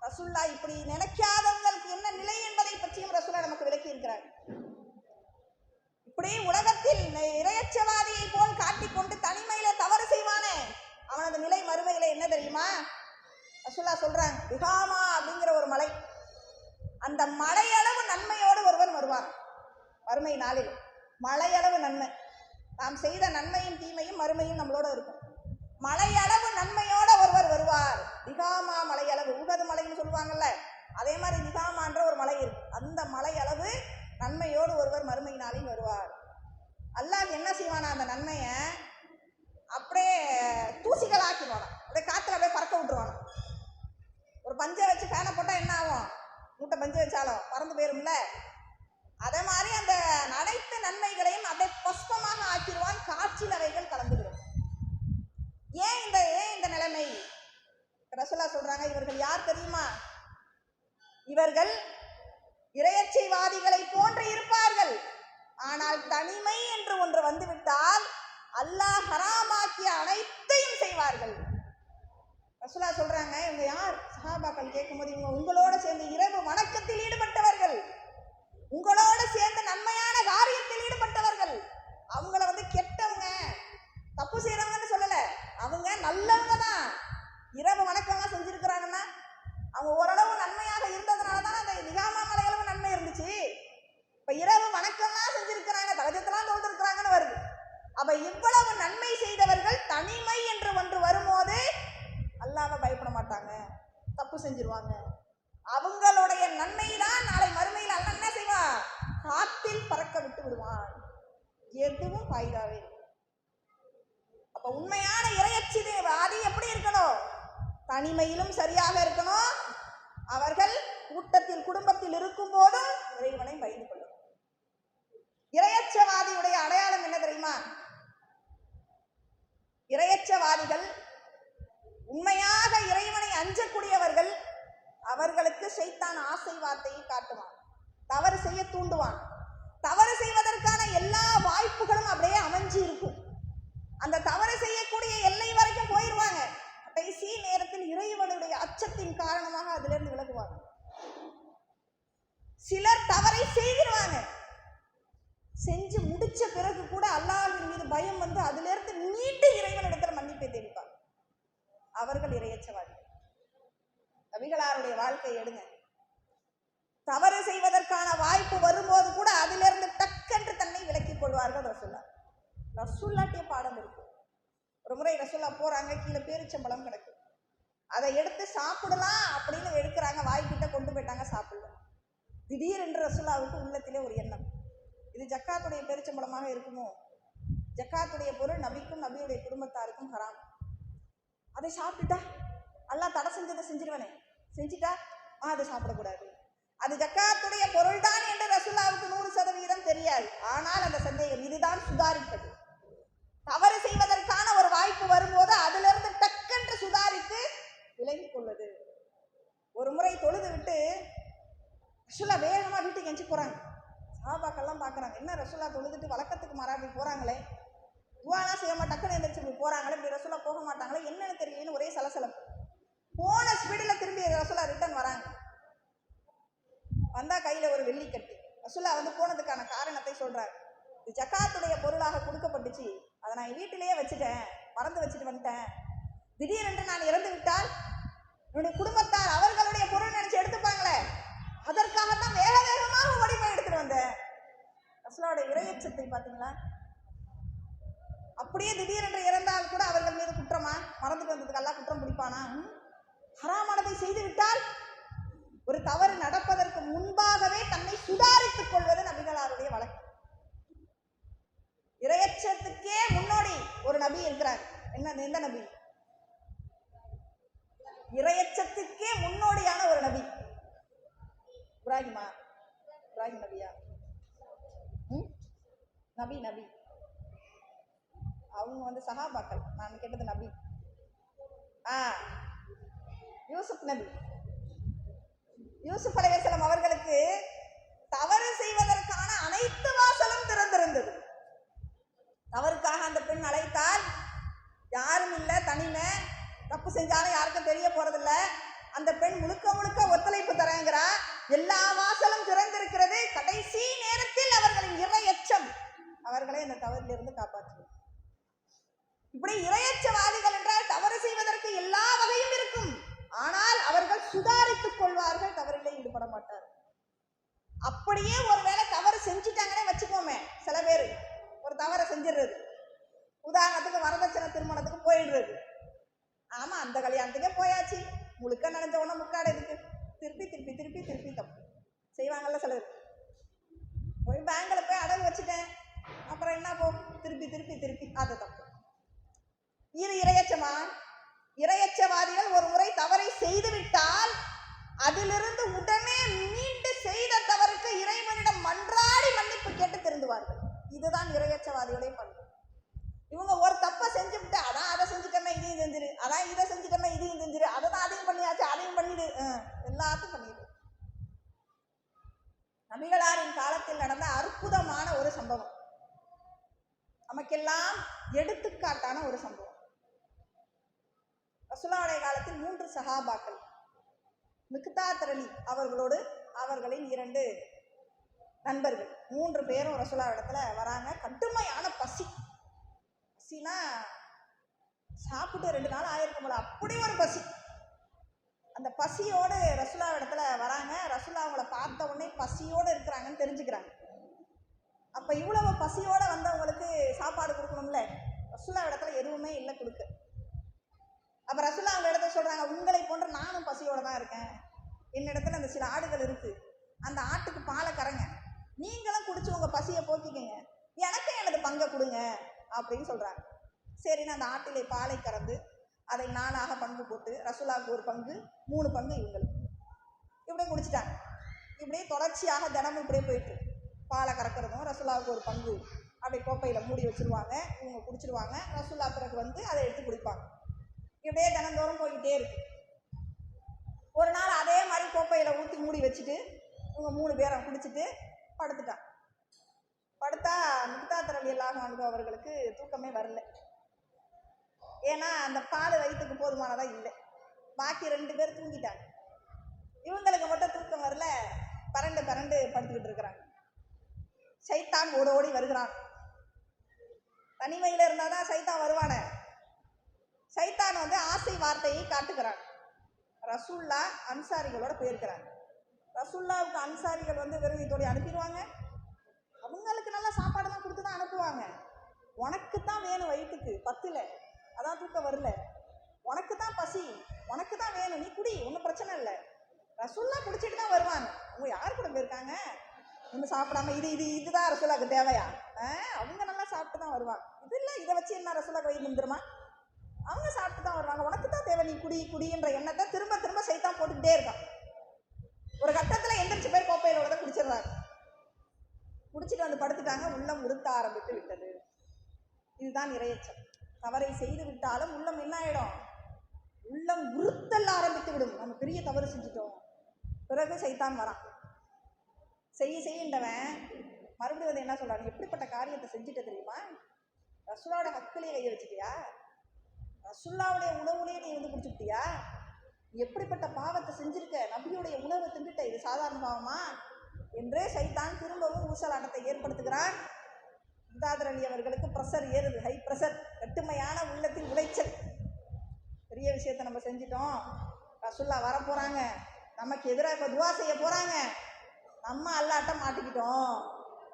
ரசூல்லா இப்படி நினைக்காதவங்களுக்கு என்ன நிலை என்பதை பற்றியும் ரசூல்லா நமக்கு விளக்கி இருக்கிறார். இப்படி உலகத்தில் இரையச்சவாதியை போல் காட்டிக்கொண்டு தனிமையில தவறு செய்வானே, அவனது நிலை மறுமையில என்ன தெரியுமா? ரசூல்லா சொல்றாங்க, பிகாமா அப்படிங்கிற ஒரு மலை, அந்த மலையளவு நன்மையோடு ஒருவன் வருவான் மறுமை நாளில். மலையளவு நன்மை, நாம் செய்த நன்மையும் தீமையும் மறுமையும் நம்மளோட இருக்கும். மலையளவு நன்மையோட ஒருவர் வருவார். திகாமா மலையளவு, உகது மலைன்னு சொல்லுவாங்கல்ல, அதே மாதிரி திகாமான்ற ஒரு மலை இருக்கு. அந்த மலையளவு நன்மையோடு ஒருவர் மறுமை நாளில் வருவார். அல்லாஹ் என்ன செய்வானா, அந்த நன்மையை அப்படியே தூசிகள் ஆக்கிடுவானா, அப்படியே காத்துல அப்படியே பறக்க விட்டுருவானா. ஒரு பஞ்சை வச்சு ஃபேனை போட்டால் என்ன ஆகும், மூட்டை பஞ்சை வச்சாலும் பறந்து போயிரும்ல. அதே மாதிரி அந்த அனைத்து நன்மைகளையும் அப்படியே பஸ்பமாக ஆக்கிடுவான், காற்றில் அவைகள் கலந்துவிடும். ஏன் இந்த நிலைமை? ரசூலுல்லாஹ் சொல்றாங்க, இவர்கள் யார் தெரியுமா? இவர்கள் இறையச்சைவாதிகளை போன்று இருப்பார்கள். ஆனால் தனிமை என்று ஒன்று வந்துவிட்டால் அல்லாஹ் ஹராமாக்கிய அனைத்தையும் செய்வார்கள். ரசூலுல்லாஹ் சொல்றாங்க, இவங்க யார்? சஹாபாக்கள் கேட்கும்போது, இவங்க உங்களோட சேர்ந்து இரவு வணக்கத்தில் ஈடுபட்டவர்கள், உங்களோட சேர்ந்து நன்மையான காரியத்தில் ஈடுபட்டவர்கள். அவங்கள கெட்டவங்க, தப்பு செய்யறவங்கன்னு சொல்லல, அவங்க நல்லவங்க தான். இரவு வணக்கம்லாம் செஞ்சிருக்கிறாங்கன்னா அவங்க ஓரளவு நன்மையாக இருந்ததுனால தான் அந்த நிகாமா மலையளவு நன்மை இருந்துச்சு. இப்ப இரவு வணக்கம்லாம் செஞ்சிருக்கிறாங்க, தகஜத்தெல்லாம் தொழுதுருக்கிறாங்கன்னு வருது. அப்ப இவ்வளவு நன்மை செய்தவர்கள் தனிமை என்று ஒன்று வரும்போது அல்லாஹ்வை பயப்பட மாட்டாங்க, தப்பு செஞ்சிருவாங்க. அவங்களுடைய நன்மை தான் நாளை மறுமையில் அல்லாஹ் என்ன செய்வான், காத்தில் பறக்க விட்டு விடுவான், எதுவும் பாய்தாவே. அப்ப உண்மையான இறையச்சைவாதி எப்படி இருக்கணும்? தனிமையிலும் சரியாக இருக்கணும், அவர்கள் கூட்டத்தில் குடும்பத்தில் இருக்கும் போதும் இறைவனை பயந்து கொள்ளணும். இறையச்சவாதியுடைய அடையாளம் என்ன தெரியுமா? இறையச்சவாதிகள் உண்மையாக இறைவனை அஞ்சக்கூடியவர்கள். அவர்களுக்கு ஷைத்தான் ஆசை வார்த்தையை காட்டுவான், தவறு செய்ய தூண்டுவான். தவறு செய்வதற்கான எல்லா வாய்ப்புகளும் அப்படியே அமைஞ்சு இருக்கும். அந்த தவறு செய்யக்கூடிய எல்லை வரைக்கும் போயிடுவாங்க. கடைசி நேரத்தில் இறைவனுடைய அச்சத்தின் காரணமாக அதிலிருந்து விலகுவாங்க. சிலர் தவறை செய்திருவாங்க, செஞ்சு முடிச்ச பிறகு கூட அல்லாஹ்வின் மீது பயம் வந்து அதிலிருந்து மீண்டும் இறைவனிடத்தில் மன்னிப்பை தேடிப்பாங்க. அவர்கள் இறையச்சவாதிகள். நபிகளாருடைய வாழ்க்கை எடுங்க, தவறு செய்வதற்கான வாய்ப்பு வரும்போது கூட அதிலிருந்து டக்கென்று தன்னை விலக்கிக் கொள்வார்கள். ரசூலுல்லாஹ்வுடைய பாடம் இருக்கு. ஒரு முறை ரசூலுல்லாஹ் போறாங்க, கீழே பேரிச்சம்பழம் கிடக்கு, அதை எடுத்து சாப்பிடலாம் அப்படின்னு எடுக்கிறாங்க, வாய்க்கிட்ட கொண்டு போயிட்டாங்க, சாப்பிடல. திடீரென்று ரசூலுல்லாஹ்வுக்கு உள்ளத்திலே ஒரு எண்ணம், இது ஜக்காத்துடைய பேரிச்சம்பழமாக இருக்குமோ? ஜக்காத்துடைய பொருள் நபிக்கும் நபியுடைய குடும்பத்தாருக்கும் ஹராம், அதை சாப்பிட்டுட்டா அல்லாஹ் தடை செஞ்சதை செஞ்சிருவனே, செஞ்சுட்டா அதை சாப்பிடக்கூடாது. அது ஜக்காத்துடைய பொருள் தான் என்று ரசூலுல்லாஹ்வுக்கு 100% தெரியாது. ஆனால் அந்த சந்தேகம், இதுதான் சுதாரிப்பது. தவறு செய்வதற்கான ஒரு வாய்ப்பு வரும்போது அதிலிருந்து டக்கென்று சுதாரித்து விலகிக் கொள்வது. ஒரு முறை தொழுது விட்டு ரசூலுல்லாஹ் வேகமா வீட்டுக்கு எஞ்சி போறாங்க. சஹாபாக்கள்லாம் பார்க்குறாங்க, என்ன ரசூலுல்லாஹ் தொழுதுட்டு வழக்கத்துக்கு மாறாப்பி போறாங்களே, துவாலாம் செய்யாம டக்குன்னு எந்திரிச்சு இப்படி போறாங்களே, இப்படி ரசூலுல்லாஹ் போக மாட்டாங்களே, என்னன்னு தெரியலன்னு ஒரே சலசலப்பு. போன ஸ்பீடில் திரும்பி ரசூலுல்லாஹ் ரிட்டர்ன் வராங்க. வந்தா கையில ஒரு வெள்ளிக்கட்டி. ரசூலுல்லாஹ் போனதுக்கான காரணத்தை சொல்றாரு, இது ஜக்காத்துடைய பொருளாக கொடுக்கப்பட்டுச்சு, அதை நான் வீட்டிலேயே வச்சுட்டேன், மறந்து வச்சுட்டு வந்துட்டேன். திடீரென்று நான் இறந்து விட்டால் என்னுடைய குடும்பத்தார் அவர்களுடைய பொருள் நினைச்சு எடுத்துப்பாங்களே, அதற்காகத்தான் வேக வேகமாக ஓடி போய் எடுத்துட்டு வந்தேன். ரசூலுல்லாஹ்வுடைய இறையச்சத்தை பார்த்தீங்களா? அப்படியே திடீரென்று இறந்தால் கூட அவர்கள் மீது குற்றமா? மறந்துட்டு வந்ததுக்கு அல்லாஹ் குற்றம் பிடிப்பானா? ஹராமானதை செய்து விட்டால் ஒரு தவறு நடப்பதற்கு முன்பாகவே தன்னை சுதாரித்துக் கொள்வது நபிகளாருடைய வழக்கம். இறையச்சத்துக்கே முன்னோடி ஒரு நபி இருக்கிறார். எந்த நபி? இறையச்சத்துக்கே முன்னோடியான ஒரு நபி இப்ராஹிமா? இப்ராஹிம் நபியா? நபி அவங்க சஹாபாக்கள், நான் கேட்டது நபி. யூசுப் நபி. யூசுப் அலைஹிஸ்ஸலாம் அவர்களுக்கு தவறு செய்வதற்கான அனைத்து வாசலும் திறந்திருந்தது. தவறுக்காக அந்த பெண் அழைத்தால் யாரும் இல்லை, தனிமை, தப்பு செஞ்சாலும் யாருக்கும் தெரிய போறதில்ல. அந்த பெண் முழுக்க முழுக்க ஒத்துழைப்பு தரேங்கிறா, எல்லா வாசலும் திறந்திருக்கிறது. கடைசி நேரத்தில் அவர்களின் இறையச்சம் அவர்களை அந்த தவறிலிருந்து காப்பாற்றும். இப்படி இறையச்சவாதிகள் என்றால் தவறு செய்வதற்கு எல்லா வகையும் இருக்கும், ஆனால் அவர்கள் சுதாரித்துக் கொள்வார்கள், தவறிலே ஈடுபட மாட்டார். அப்படியே ஒருவேளை தவறு செஞ்சுட்டாங்கன்னே வச்சுக்கோமே, சில பேர் ஒரு தவறை செஞ்சிடுறது, உதாரணத்துக்கு வரதட்சணை திருமணத்துக்கு போயிடுறது, கல்யாணத்துக்கே போயாச்சு, முழுக்க நனைஞ்ச உடனே முக்காடு எதுக்கு, திருப்பி திருப்பி திருப்பி திருப்பி தப்பு செய்வாங்கல்ல சிலர். போய் பேங்கில் போய் அடகு வச்சுட்டேன், அப்புறம் என்ன போகும், திருப்பி திருப்பி திருப்பி அது தப்பு. இது இரையச்சமா? இரையச்சவாதிகள் ஒரு முறை தவறை செய்துவிட்டால் அதிலிருந்து உடனே மீண்டு செய்த தவறுக்கு இறைவனிடம் மன்றாடி மன்னிப்பு கேட்டு திருந்துவார்கள். இதுதான் இரையச்சவாதிகளுடைய பண்பு. இவங்க ஒரு தப்பை செஞ்சுவிட்டு, அதான் அதை செஞ்சுட்டோமே இதையும் செஞ்சிரு, அதான் இதை செஞ்சுட்டோமே இதையும் செஞ்சிரு, அதை தான் அதையும் பண்ணியாச்சு அதையும் பண்ணிடு, எல்லாத்தையும் பண்ணிடு. நபிகளாரின் காலத்தில் நடந்த அற்புதமான ஒரு சம்பவம், நமக்கெல்லாம் எடுத்துக்காட்டான ஒரு சம்பவம். ரசூலுல்லாஹி காலத்தில் 3 சஹாபாக்கள், மிக்தாத் அலி அவர்களோடு அவர்களின் 2 நண்பர்கள், 3 பேரும் ரசூலுல்லாஹி இடத்துல வராங்க. கடுமையான பசினா சாப்பிட்டு 2 நாள் ஆயிருக்கும் போல, அப்படி ஒரு பசி. அந்த பசியோடு ரசூலுல்லாஹி இடத்துல வராங்க. ரசூலுல்லாஹ் அவங்கள பார்த்த உடனே பசியோடு இருக்கிறாங்கன்னு தெரிஞ்சுக்கிறாங்க. அப்போ இவ்வளவு பசியோடு வந்தவங்களுக்கு சாப்பாடு கொடுக்கணும்ல, ரசூலுல்லாஹ் இடத்துல எதுவுமே இல்லை கொடுக்க. அப்போ ரசூலுல்லாஹ் அவங்க இடத்துல சொல்கிறாங்க, உங்களை போன்ற நானும் பசியோடு தான் இருக்கேன், என்னிடத்துல அந்த சில ஆடுகள் இருக்குது, அந்த ஆட்டுக்கு பாலை கறங்க, நீங்களும் குடிச்சு உங்கள் பசியை போக்கிக்கங்க, எனக்கும் எனது பங்கை கொடுங்க அப்படின்னு சொல்கிறாங்க. சரின்னு அந்த ஆட்டிலே பாலை கறந்து அதை 4ஆக பங்கு போட்டு ரசூலுல்லாஹ்வுக்கு ஒரு பங்கு, 3 பங்கு இவங்களுக்கு, இப்படியே குடிச்சிட்டாங்க. இப்படியே தொடர்ச்சியாக தினமும் இப்படியே போயிட்டு பாலை கறக்கிறதும் ரசூலுல்லாஹ்வுக்கு ஒரு பங்கு அப்படி கோப்பையில் மூடி வச்சுருவாங்க, இவங்க குடிச்சிருவாங்க. ரசூலுல்லாஹ் பிறகு வந்து அதை எடுத்து குடிப்பாங்க. இப்படியே தினந்தோறும் போய்கிட்டே இருக்கு. ஒரு நாள் அதே மாதிரி கோப்பையில் ஊற்றி மூடி வச்சுட்டு இவங்க 3 பேரை குடிச்சிட்டு படுத்துட்டாங்க. படுத்தா மிக்தாத் ரலியல்லாஹு அன்ஹு அவர்களுக்கு தூக்கமே வரல. ஏன்னா அந்த பால் வயிற்றுக்கு போதுமானதாக இல்லை. பாக்கி 2 பேர் தூங்கிட்டாங்க. இவங்களுக்கு மட்டும் தூக்கம் வரல, பரண்டு படுத்துக்கிட்டு இருக்கிறாங்க. சைத்தான் ஓடி வருகிறான். தனிமையில் இருந்தால் தான் சைத்தான் வருவானே. சைத்தான் வந்து ஆசை வார்த்தையை காட்டுகிறான். ரசூலுல்லாஹ் அன்சாரிகளோட போயிருக்கிறாங்க. ரசூலுல்லாஹ்வுக்கு அன்சாரிகள் வந்து வெறும் இதோட அனுப்பிடுவாங்க, அவங்களுக்கு நல்லா சாப்பாடெல்லாம் கொடுத்து தான் அனுப்புவாங்க. உனக்கு தான் வேணும், வயிற்றுக்கு பத்தில், அதான் தூக்கம் வரல, உனக்கு தான் பசி, உனக்கு தான் வேணும், நீ குடி, ஒன்றும் பிரச்சனை இல்லை. ரசூலுல்லாஹ் குடிச்சிட்டு தான் வருவாங்க. அவங்க யார் கூட போயிருக்காங்க, ஒன்றும் சாப்பிடாம இதுதான் ரசூலுல்லாஹ்க்கு தேவையா? அவங்க நல்லா சாப்பிட்டு தான் வருவாங்க. இது இல்லை, இதை வச்சு என்ன ரசூலுல்லாஹ் வயிறு நின்றுமா? அவங்க சாப்பிட்டு தான் வருவாங்க, உனக்கு தான் தேவை, நீ குடின்ற எண்ணத்தை திரும்ப சைத்தான் போட்டுக்கிட்டே இருக்கான். ஒரு கட்டத்தில் எந்திரிச்சு போய் கோப்பையில் உள்ளதை குடிச்சிடுறாங்க. குடிச்சிட்டு வந்து படுத்துட்டாங்க. உள்ளம் உறுத்த ஆரம்பித்து விட்டது. இதுதான் இரையச்சம். தவறை செய்து விட்டாலும் உள்ளம் என்ன ஆயிடும், உள்ளம் உறுத்தல் ஆரம்பித்து விடும். நம்ம பெரிய தவறு செஞ்சுட்டோம், பிறகு சைத்தான் வரான். செய்யண்டவன் மறுபடியும் வந்து என்ன சொல்றாரு, எப்படிப்பட்ட காரியத்தை செஞ்சுட்ட தெரியுமா, ரசூலுல்லாஹ்வோட ஹக்கிலே கையை வச்சுட்டியா, ரசூலுல்லாஹ்வுடைய உணவுலேயே நீ வந்து குடிச்சுட்டியா, எப்படிப்பட்ட பாவத்தை செஞ்சிருக்க, நபியுடைய உணவை தின்னுட்ட, இது சாதாரண பாவமா என்று சைத்தான் திரும்பவும் ஊசலாட்டத்தை ஏற்படுத்துகிறான். மிக்தாத் அலி அவர்களுக்கு ப்ரெஷர் ஏறுது, ஹை ப்ரெஷர், கட்டுமையான உள்ளத்தின் உளைச்சல். பெரிய விஷயத்தை நம்ம செஞ்சிட்டோம், ரசூலுல்லாஹ் வர போகிறாங்க, நமக்கு எதிராக இப்போ துவா செய்ய போகிறாங்க, நம்ம அல்லாட்ட மாட்டிக்கிட்டோம்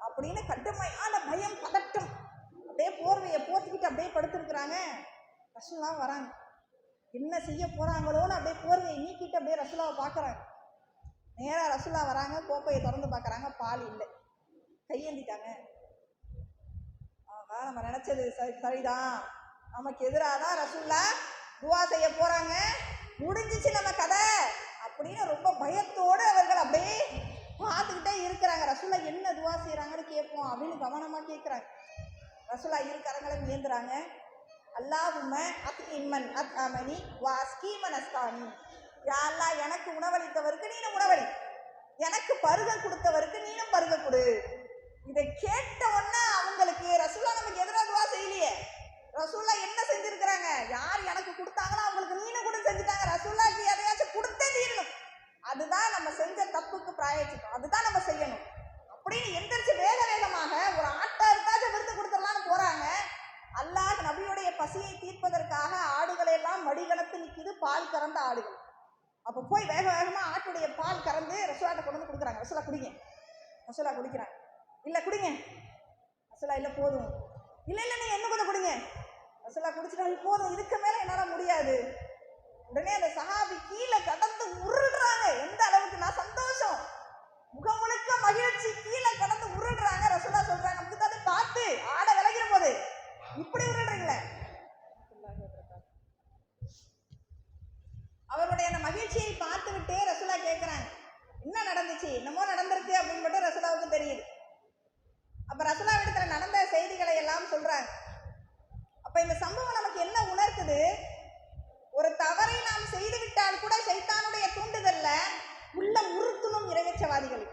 அப்படின்னு கட்டுமையான பயம், பதட்டம், அப்படியே போர்வையை போத்திக்கிட்டு அப்படியே படுத்துருக்குறாங்க. ரசூலுல்லாஹ் வராங்க, என்ன செய்ய போகிறாங்களோன்னு அப்படியே போர்வையை நீக்கிட்டு அப்படியே ரசூலுல்லாஹ் பார்க்குறாங்க. நேராக ரசூலுல்லாஹ் வராங்க, கோப்பையை திறந்து பார்க்குறாங்க, பால் இல்லை, கையேந்திட்டாங்க. ஆகா, நம்ம நினச்சது சரிதான், நமக்கு எதிராக தான் ரசூலுல்லாஹ் துவா செய்ய போகிறாங்க, முடிஞ்சிச்சு நம்ம கதை அப்படின்னு ரொம்ப பயத்தோடு அவர்கள் அப்படியே பார்த்துக்கிட்டே இருக்கிறாங்க. ரசூலுல்லாஹ் என்ன துவா செய்கிறாங்கன்னு கேட்போம் அப்படின்னு கவனமாக கேட்குறாங்க. ரசூலுல்லாஹ் இரு கரங்களும் ஏந்துறாங்க. அல்லாஹும்ம அத்இம்மன் அத்அமனி வ அஸ்கீமன் அஸ்கானி, யா அல்லாஹ் எனக்கு உணவளித்தவருக்கு நீனும் உணவளி, எனக்கு பருக கொடுத்தவருக்கு நீனும் பருக கொடு. இதை கேட்ட உடனே அவங்களுக்கு ரசூலுல்லாஹ் நமக்கு எதிராக துவா செய்யலையே, ரசூலுல்லாஹ் என்ன செஞ்சிருக்கிறாங்க, யார் எனக்கு கொடுத்தாங்களோ அவங்களுக்கு நீனும் கூட செஞ்சுட்டாங்க, ரசூலுல்லாஹ்க்கு எதையாச்சும் கொடுத்தே தீரணும், அதுதான் நம்ம செஞ்ச தப்புக்கு பிராயச்சித்தம், அதுதான் நம்ம செய்யணும் அப்படின்னு எந்திரிச்சு வேகமாக ஒரு ஆட்டை இருந்தாச்சும் விருது கொடுத்துடலான்னு போறாங்க. அல்லாஹ் நபியுடைய பசியை தீர்ப்பதற்காக ஆடுகளை எல்லாம் மடிகணத்து நிற்கிது, பால் கறந்த ஆடுகள். அப்போ போய் வேகமாக ஆட்டுடைய பால் கறந்து ரசூலுல்லாஹ்ட்ட கொண்டு வந்து கொடுக்குறாங்க. ரசூலுல்லாஹ் குடிங்க, ரசூலுல்லாஹ் குடிக்கிறாங்க. இல்லை குடிங்க, ரசூலுல்லாஹ் இல்லை போதும், இல்லை நீங்கள் என்ன கொஞ்சம் குடிங்க, ரசூலுல்லாஹ் குடிச்சிட்டாங்க, போதும், இதுக்கு மேலே என்னால் முடியாது, உடனே அந்த சஹாபி கீழே கடந்து உருள்றாங்க. எந்த அளவுக்கு நான் சந்தோஷம், முகம் முழுக்க மகிழ்ச்சி, கீழே கடந்து உருள்றாங்க. ரசூலுல்லாஹ் சொல்றாங்க, நமக்கு தானே பார்த்து ஆட விளைகிற போது இப்படி உருள்றீங்களே. அவருடைய அந்த மகிழ்ச்சியை பார்த்து விட்டே ரசூலா கேட்கிறாங்க, என்ன நடந்துச்சு, என்னமோ நடந்திருக்கு அப்படின்னு மட்டும் ரசூலாவுக்கு தெரியுது. அப்ப ரசூலா இடத்துல நடந்த செய்திகளை எல்லாம் சொல்றாங்க. அப்ப இந்த சம்பவம் நமக்கு என்ன உணர்த்துது? ஒரு தவறை நாம் செய்துவிட்டால் கூட சைத்தானுடைய தூண்டுதல்ல உள்ள உறுத்தணும் இறையச்சவாதிகள்.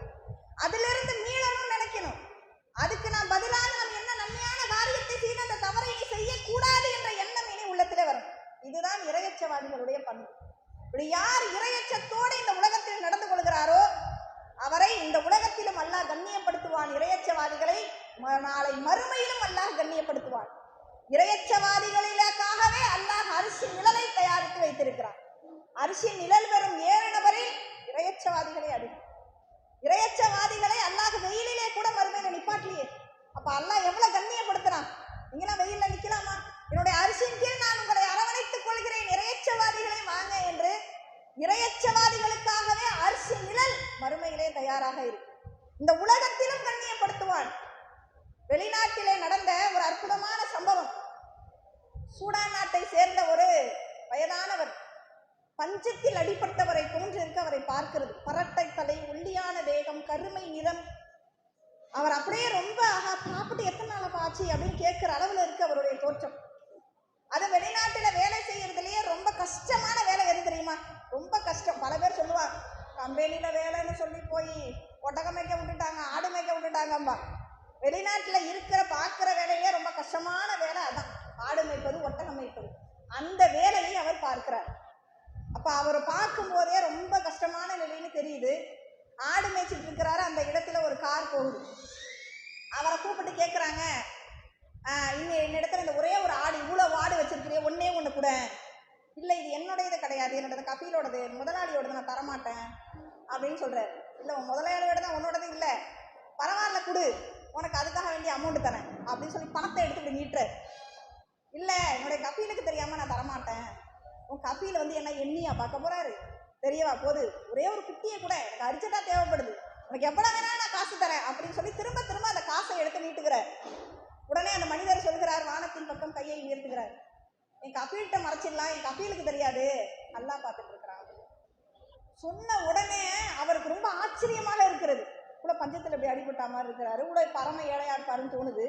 அதிலிருந்து மீளணும் நினைக்கணும். அதுக்கு நாம் பதிலாக நாம் என்ன நன்மையான காரியத்தை செய்து அந்த தவறை நீ செய்யக்கூடாது என்ற எண்ணம் இனி உள்ளத்திலே வரும். இதுதான் இறையச்சவாதிகளுடைய பண்பு. இப்படி யார் இறையச்சத்தோடு இந்த உலகத்தில் நடந்து கொள்கிறாரோ அவரை இந்த உலகத்திலும் அல்லாஹ் கண்ணியப்படுத்துவான். இறையச்சவாதிகளை நாளை மறுமையிலும் அல்லாஹ் கண்ணியப்படுத்துவான். இறையச்சவாதிகளுக்காகவே அல்லாஹ் அரிசின் நிழலை தயாரித்து வைத்திருக்கிறான். அரிசின் நிழல் பெறும் 7 நபரில் இறையச்சவாதிகளை அதிகம். இறையச்சவாதிகளை அல்லாஹ் வெயிலிலே கூட மறுமையில நிப்பாட்டியே. அப்ப அல்லாஹ் எவ்வளவு கண்ணியப்படுத்துறான். நீங்களாம் வெயில்ல நிக்கலாமா? என்னுடைய அரிசின் கீழ் நான் உங்களை அரவணைத்துக் கொள்கிறேன், இறையச்சவாதிகளை வாங்க என்று இறையச்சவாதிகளுக்காகவே அரிசி நிழல் மறுமையிலே தயாராக இருக்கு. இந்த உலகத்திலும் கண்ணியப்படுத்துவான். வெளிநாட்டிலே நடந்த ஒரு அற்புதமான சம்பவம். சூடான் நாட்டை சேர்ந்த ஒரு வயதானவர் பஞ்சத்தில் அடிப்பட்டவரை போன்று இருக்க அவரை பார்க்கிறது. பரட்டை தலை, ஒல்லியான தேகம், கருமை நிறம். அவர் அப்படியே ரொம்ப சாப்பிட்டு எத்தனை நாள் ஆச்சு அப்படின்னு கேட்கிற அளவுல இருக்கு அவருடைய தோற்றம். அது வெளிநாட்டுல வேலை செய்யறதுலயே ரொம்ப கஷ்டமான வேலை எது தெரியுமா? ரொம்ப கஷ்டம். பல பேர் சொல்லுவாங்க, கம்பெனியில வேலைன்னு சொல்லி போய் ஒட்டகம் மேய்க்க விட்டுட்டாங்க, ஆடு மேய்க்க விட்டுட்டாங்கம்பா. வெளிநாட்டுல இருக்கிற பார்க்கிற வேலையிலே ரொம்ப கஷ்டமான வேலை அதான், ஆடு மேய்ப்பது, ஒட்டகம் மேய்ப்பது. அந்த வேலையை அவர் பார்க்கிறார். அப்ப அவர் பார்க்கும் போதே ரொம்ப கஷ்டமான நிலைன்னு தெரியுது. ஆடு மேய்ச்சிட்டு இருக்கிறாரு. அந்த இடத்துல ஒரு கார் போகுது. அவரை கூப்பிட்டு கேட்குறாங்க, என்னிடத்துல இந்த ஒரே ஒரு ஆடு, இவ்வளவு ஆடு வச்சிருக்கிறேன், ஒன்னே ஒன்று கூட. இல்லை, இது என்னுடையது கிடையாது, என்னோட கஃபீலோடது, முதலாளியோடது, நான் தரமாட்டேன் அப்படின்னு சொல்றாரு. இல்லை, உன் முதலாளியோட தான், உன்னோடது இல்லை, பரவாயில்ல கொடு, உனக்கு அதுக்காக வேண்டிய அமௌண்ட் தரேன் அப்படின்னு சொல்லி பணத்தை எடுத்து இப்படி நீட்டுறாரு. இல்லை, என்னுடைய கஃபீலுக்கு தெரியாம நான் தரமாட்டேன். உன் கஃபீல வந்து என்ன எண்ணியா பார்க்க போறாரு, தெரியவா போகுது, ஒரே ஒரு குட்டியை கூட எனக்கு அரிச்சட்டா தேவைப்படுது, உனக்கு எவ்வளவு வேணா நான் காசு தரேன் அப்படின்னு சொல்லி திரும்ப திரும்ப அந்த காசை எடுத்து நீட்டுகிறார். உடனே அந்த மனிதர் சொல்கிறார், வானத்தின் பக்கம் கையை உயர்த்துகிறார், என் கஃபீல்கிட்ட மறைச்சிடலாம், என் கஃபீலுக்கு தெரியாது, அல்லாஹ் பார்த்துட்டு இருக்கிறான். சொன்ன உடனே அவருக்கு ரொம்ப ஆச்சரியமாக இருக்கிறது. கூட பஞ்சத்தில் இப்படி அடிபட்ட மாதிரி இருக்கிறாரு, கூட பரம ஏழையா இருப்பாருன்னு தோணுது.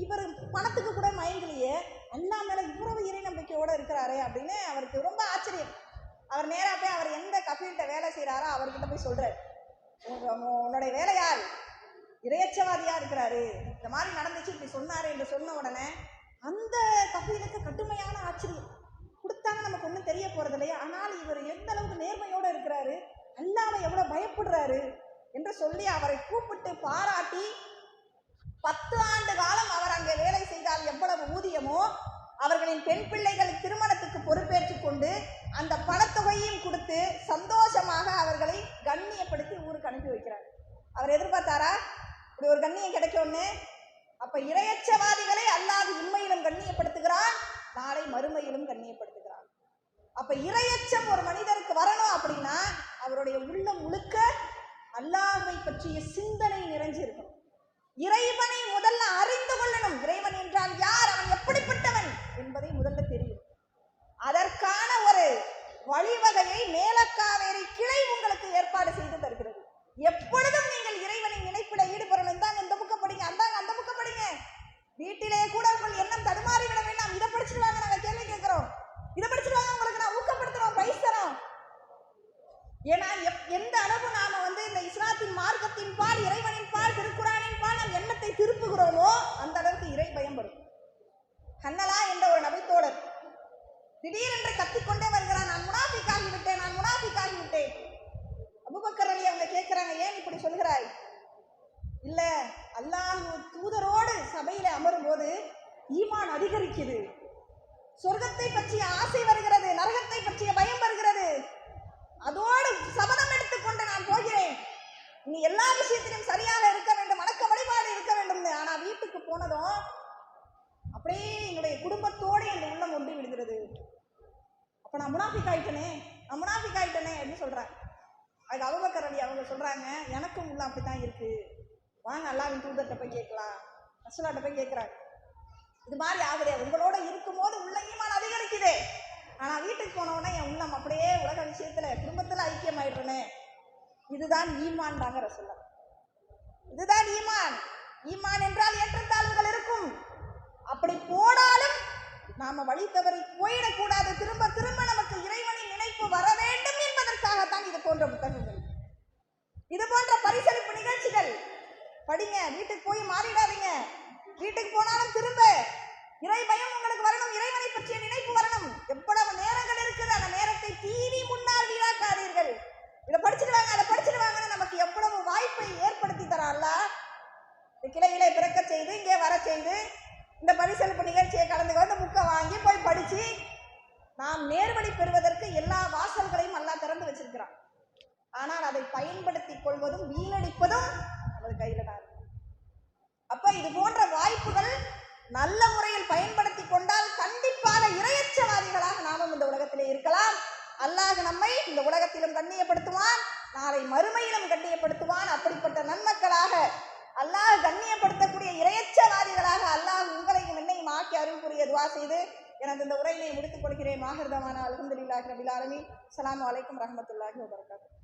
இவர் பணத்துக்கு கூட மயங்கலையே, அல்லா மேல இவ்வளவு இறை நம்பிக்கையோட இருக்கிறாரே அப்படின்னு அவருக்கு ரொம்ப ஆச்சரியம். அவர் நேரா போய் அவர் எந்த கஃபீல்கிட்ட வேலை செய்யறாரோ அவர்கிட்ட போய் சொல்றாரு, உன்னுடைய வேலையால் இறையச்சவாதியா இருக்கிறாரு, இந்த மாதிரி நடந்துச்சு, இப்படி சொன்னாரு என்று சொன்ன உடனே அந்த கஃபீலுக்கு கடுமையான ஆச்சரியம். கொடுத்தாங்க நமக்கு ஒன்றும் தெரிய போறது இல்லையா, ஆனால் இவர் எந்த அளவுக்கு நேர்மையோட இருக்கிறாரு, அல்லாஹ்வை எவ்வளவு பயப்படுறாரு என்று சொல்லி அவரை கூப்பிட்டு பாராட்டி 10 ஆண்டு காலம் அவர் அங்கே வேலை செய்தால் எவ்வளவு ஊதியமோ அவர்களின் பெண் பிள்ளைகள் திருமணத்துக்கு பொறுப்பேற்றுக் கொண்டு அந்த பணத்தொகையும் கொடுத்து சந்தோஷமாக அவர்களை கண்ணியப்படுத்தி ஊருக்கு அனுப்பி வைக்கிறார். அவர் எதிர்பார்த்தாரா இப்படி ஒரு கண்ணியம் கிடைக்கும்னு? அப்ப இறையச்சவாதிகளை அல்லாஹ் உண்மையிலும் கண்ணியப்படுத்துகிறான், நாளை மறுமையிலும் கண்ணியப்படுத்துகிறான். அப்ப இறையச்சம் ஒரு மனிதருக்கு வரணும் அப்படின்னா அவருடைய உள்ளம் முழுக்க அல்லாஹ்வை பற்றிய சிந்தனை நிறைஞ்சு இருக்கணும். இறைவனை முதல்ல அறிந்து கொள்ளணும். இறைவன் என்றால் யார், அவன் எப்படிப்பட்டவன் என்பதை முதல்ல தெரியும். அதற்கான ஒரு வழிவகையை மேலக்காவேரி கிளை உங்களுக்கு ஏற்பாடு செய்து தருகிறது. எப்பொழுதும் நீங்கள் இறைவனின் நினைப்பிட ஈடுபடணும். தாங்க இந்த புக்க படிங்க, அந்தாங்க அந்த புக்க படிங்க. வீட்டிலே கூட உங்கள் எண்ணம் தடுமாறி விட வேண்டாம். இதை படிச்சுடுவாங்க, நாங்க கேள்வி கேட்கிறோம், இதை படிச்சுடுவாங்க, உங்களுக்கு நான் ஊக்கப்படுத்துறோம், பைஸ் தரோம். ஏன்னா எந்த அளவு நாம வந்து இந்த இஸ்லாத்தின் மார்க்கத்தின் பால், இறைவனின் பால், திருக்குரானின் பால் நம் எண்ணத்தை திருப்புகிறோமோ அந்த அளவுக்கு இறை பயம் வரும். ஹன்னலா என்ற ஒரு நபித்தோழர் திடீரென்று கத்திக்கொண்டே வருகிறான், நான் முனாஃபிக்காகி விட்டேன், நான் முனாஃபிக்காகி விட்டேன். அபூபக்கர் அலி அவங்க கேட்கிறாங்க, ஏன் இப்படி சொல்கிறாய்? இல்ல, அல்லாஹ் தூதரோடு சபையில அமரும் போது ஈமான் அதிகரிக்குது, சொர்க்கத்தை பற்றிய ஆசை வருகிறது, நரகத்தை பற்றிய பயம் வருகிறது, அதோடு சபதம் எடுத்துக்கொண்டு நான் போகிறேன், நீ எல்லா விஷயத்திலும் சரியாக இருக்க வேண்டும், வணக்க வழிபாடு இருக்க வேண்டும். ஆனா வீட்டுக்கு போனதும் அப்படியே என்னுடைய குடும்பத்தோடு என் உள்ளம் ஒன்றி விடுகிறது. அப்ப அப்போ நான் முனாஃபிக் ஆயிட்டனே அப்படின்னு சொல்கிறாங்க. அதுக்கு அபூபக்கர் ரலி அவங்க சொல்கிறாங்க, எனக்கும் உள்ள அப்படி தான் இருக்குது, வாங்க அல்லாஹ்வின் தூதர்கிட்ட போய் கேட்கலாம். ரசூலாட்ட போய் கேட்குறாங்க, இது மாதிரி ஆகுதே, உங்களோட இருக்கும்போது உள்ள ஈமான் அதிகரிக்குது, ஆனால் வீட்டுக்கு போனவுடனே என் உள்ளம் அப்படியே உலக விஷயத்தில் குடும்பத்தில் ஐக்கியமாயிடுறேனே, இதுதான் ஈமான் தாங்க ரசூலா. இதுதான் ஈமான். ஈமான் என்றால் ஏற்றத்தாழ்வுகள் இருக்கும். அப்படி போனாலும் நாம வழி தவறி போயிடக்கூடாது. திரும்ப திரும்ப நமக்கு இறைவனின் நினைப்பு வர வேண்டும் என்பதற்காகத்தான் இது போன்ற புத்தகங்கள், இது போன்ற பரிசளிப்பு நிகழ்ச்சிகள் படிங்க. வீட்டுக்கு போய் மாறிடாதீங்க. வீட்டுக்கு போனாலும் திரும்ப இறை பயம் உங்களுக்கு வரணும், இறைவனை பற்றிய நினைப்பு வரணும். எவ்வளவு நேரங்கள் இருக்குது, அந்த நேரத்தை டிவி முன்னால் வீணாக்காதீர்கள். இதை படிச்சுடுவாங்க, அதை படிச்சுடுவாங்கன்னு நமக்கு எவ்வளவு வாய்ப்பை ஏற்படுத்தி தரான்ல. கிளையிலே பிறக்க செய்து இங்கே வர செய்து இந்த பரிசளிப்பு நிகழ்ச்சியை கலந்து வந்து புக்கை வாங்கி போய் படிச்சு நாம் நேர்வழி பெறுவதற்கு எல்லா வாசல்களையும் அல்லாஹ் திறந்து வச்சிருக்கிறான். ஆனால் அதை பயன்படுத்திக் கொள்வதும் வீணடிப்பதும் நமது கையில தான். அப்ப இது போன்ற வாய்ப்புகள் நல்ல முறையில் பயன்படுத்தி கொண்டால் கண்டிப்பாக இறையச்சவாதிகளாக நாமும் இந்த உலகத்திலே இருக்கலாம். அல்லாஹ் நம்மை இந்த உலகத்திலும் கண்ணியப்படுத்துவான், நாளை மறுமையிலும் கண்ணியப்படுத்துவான். அப்படிப்பட்ட நன்மக்களாக, அல்லாஹ் கண்ணியப்படுத்தக்கூடிய இறையச்சவாதிகளாக அல்லாஹ் உங்களையும் என்னையும் ஆக்கி அருள் புரிய துஆ செய்து எனது இந்த உரையினை முடித்துக் கொள்கிறேன். மாஹிர் தவானா அல்ஹம்துலில்லாஹி ரப்பில் ஆலமீன். அஸ்ஸலாமு அலைக்கும் வரஹ்மத்துல்லாஹி வபரகாத்துஹு.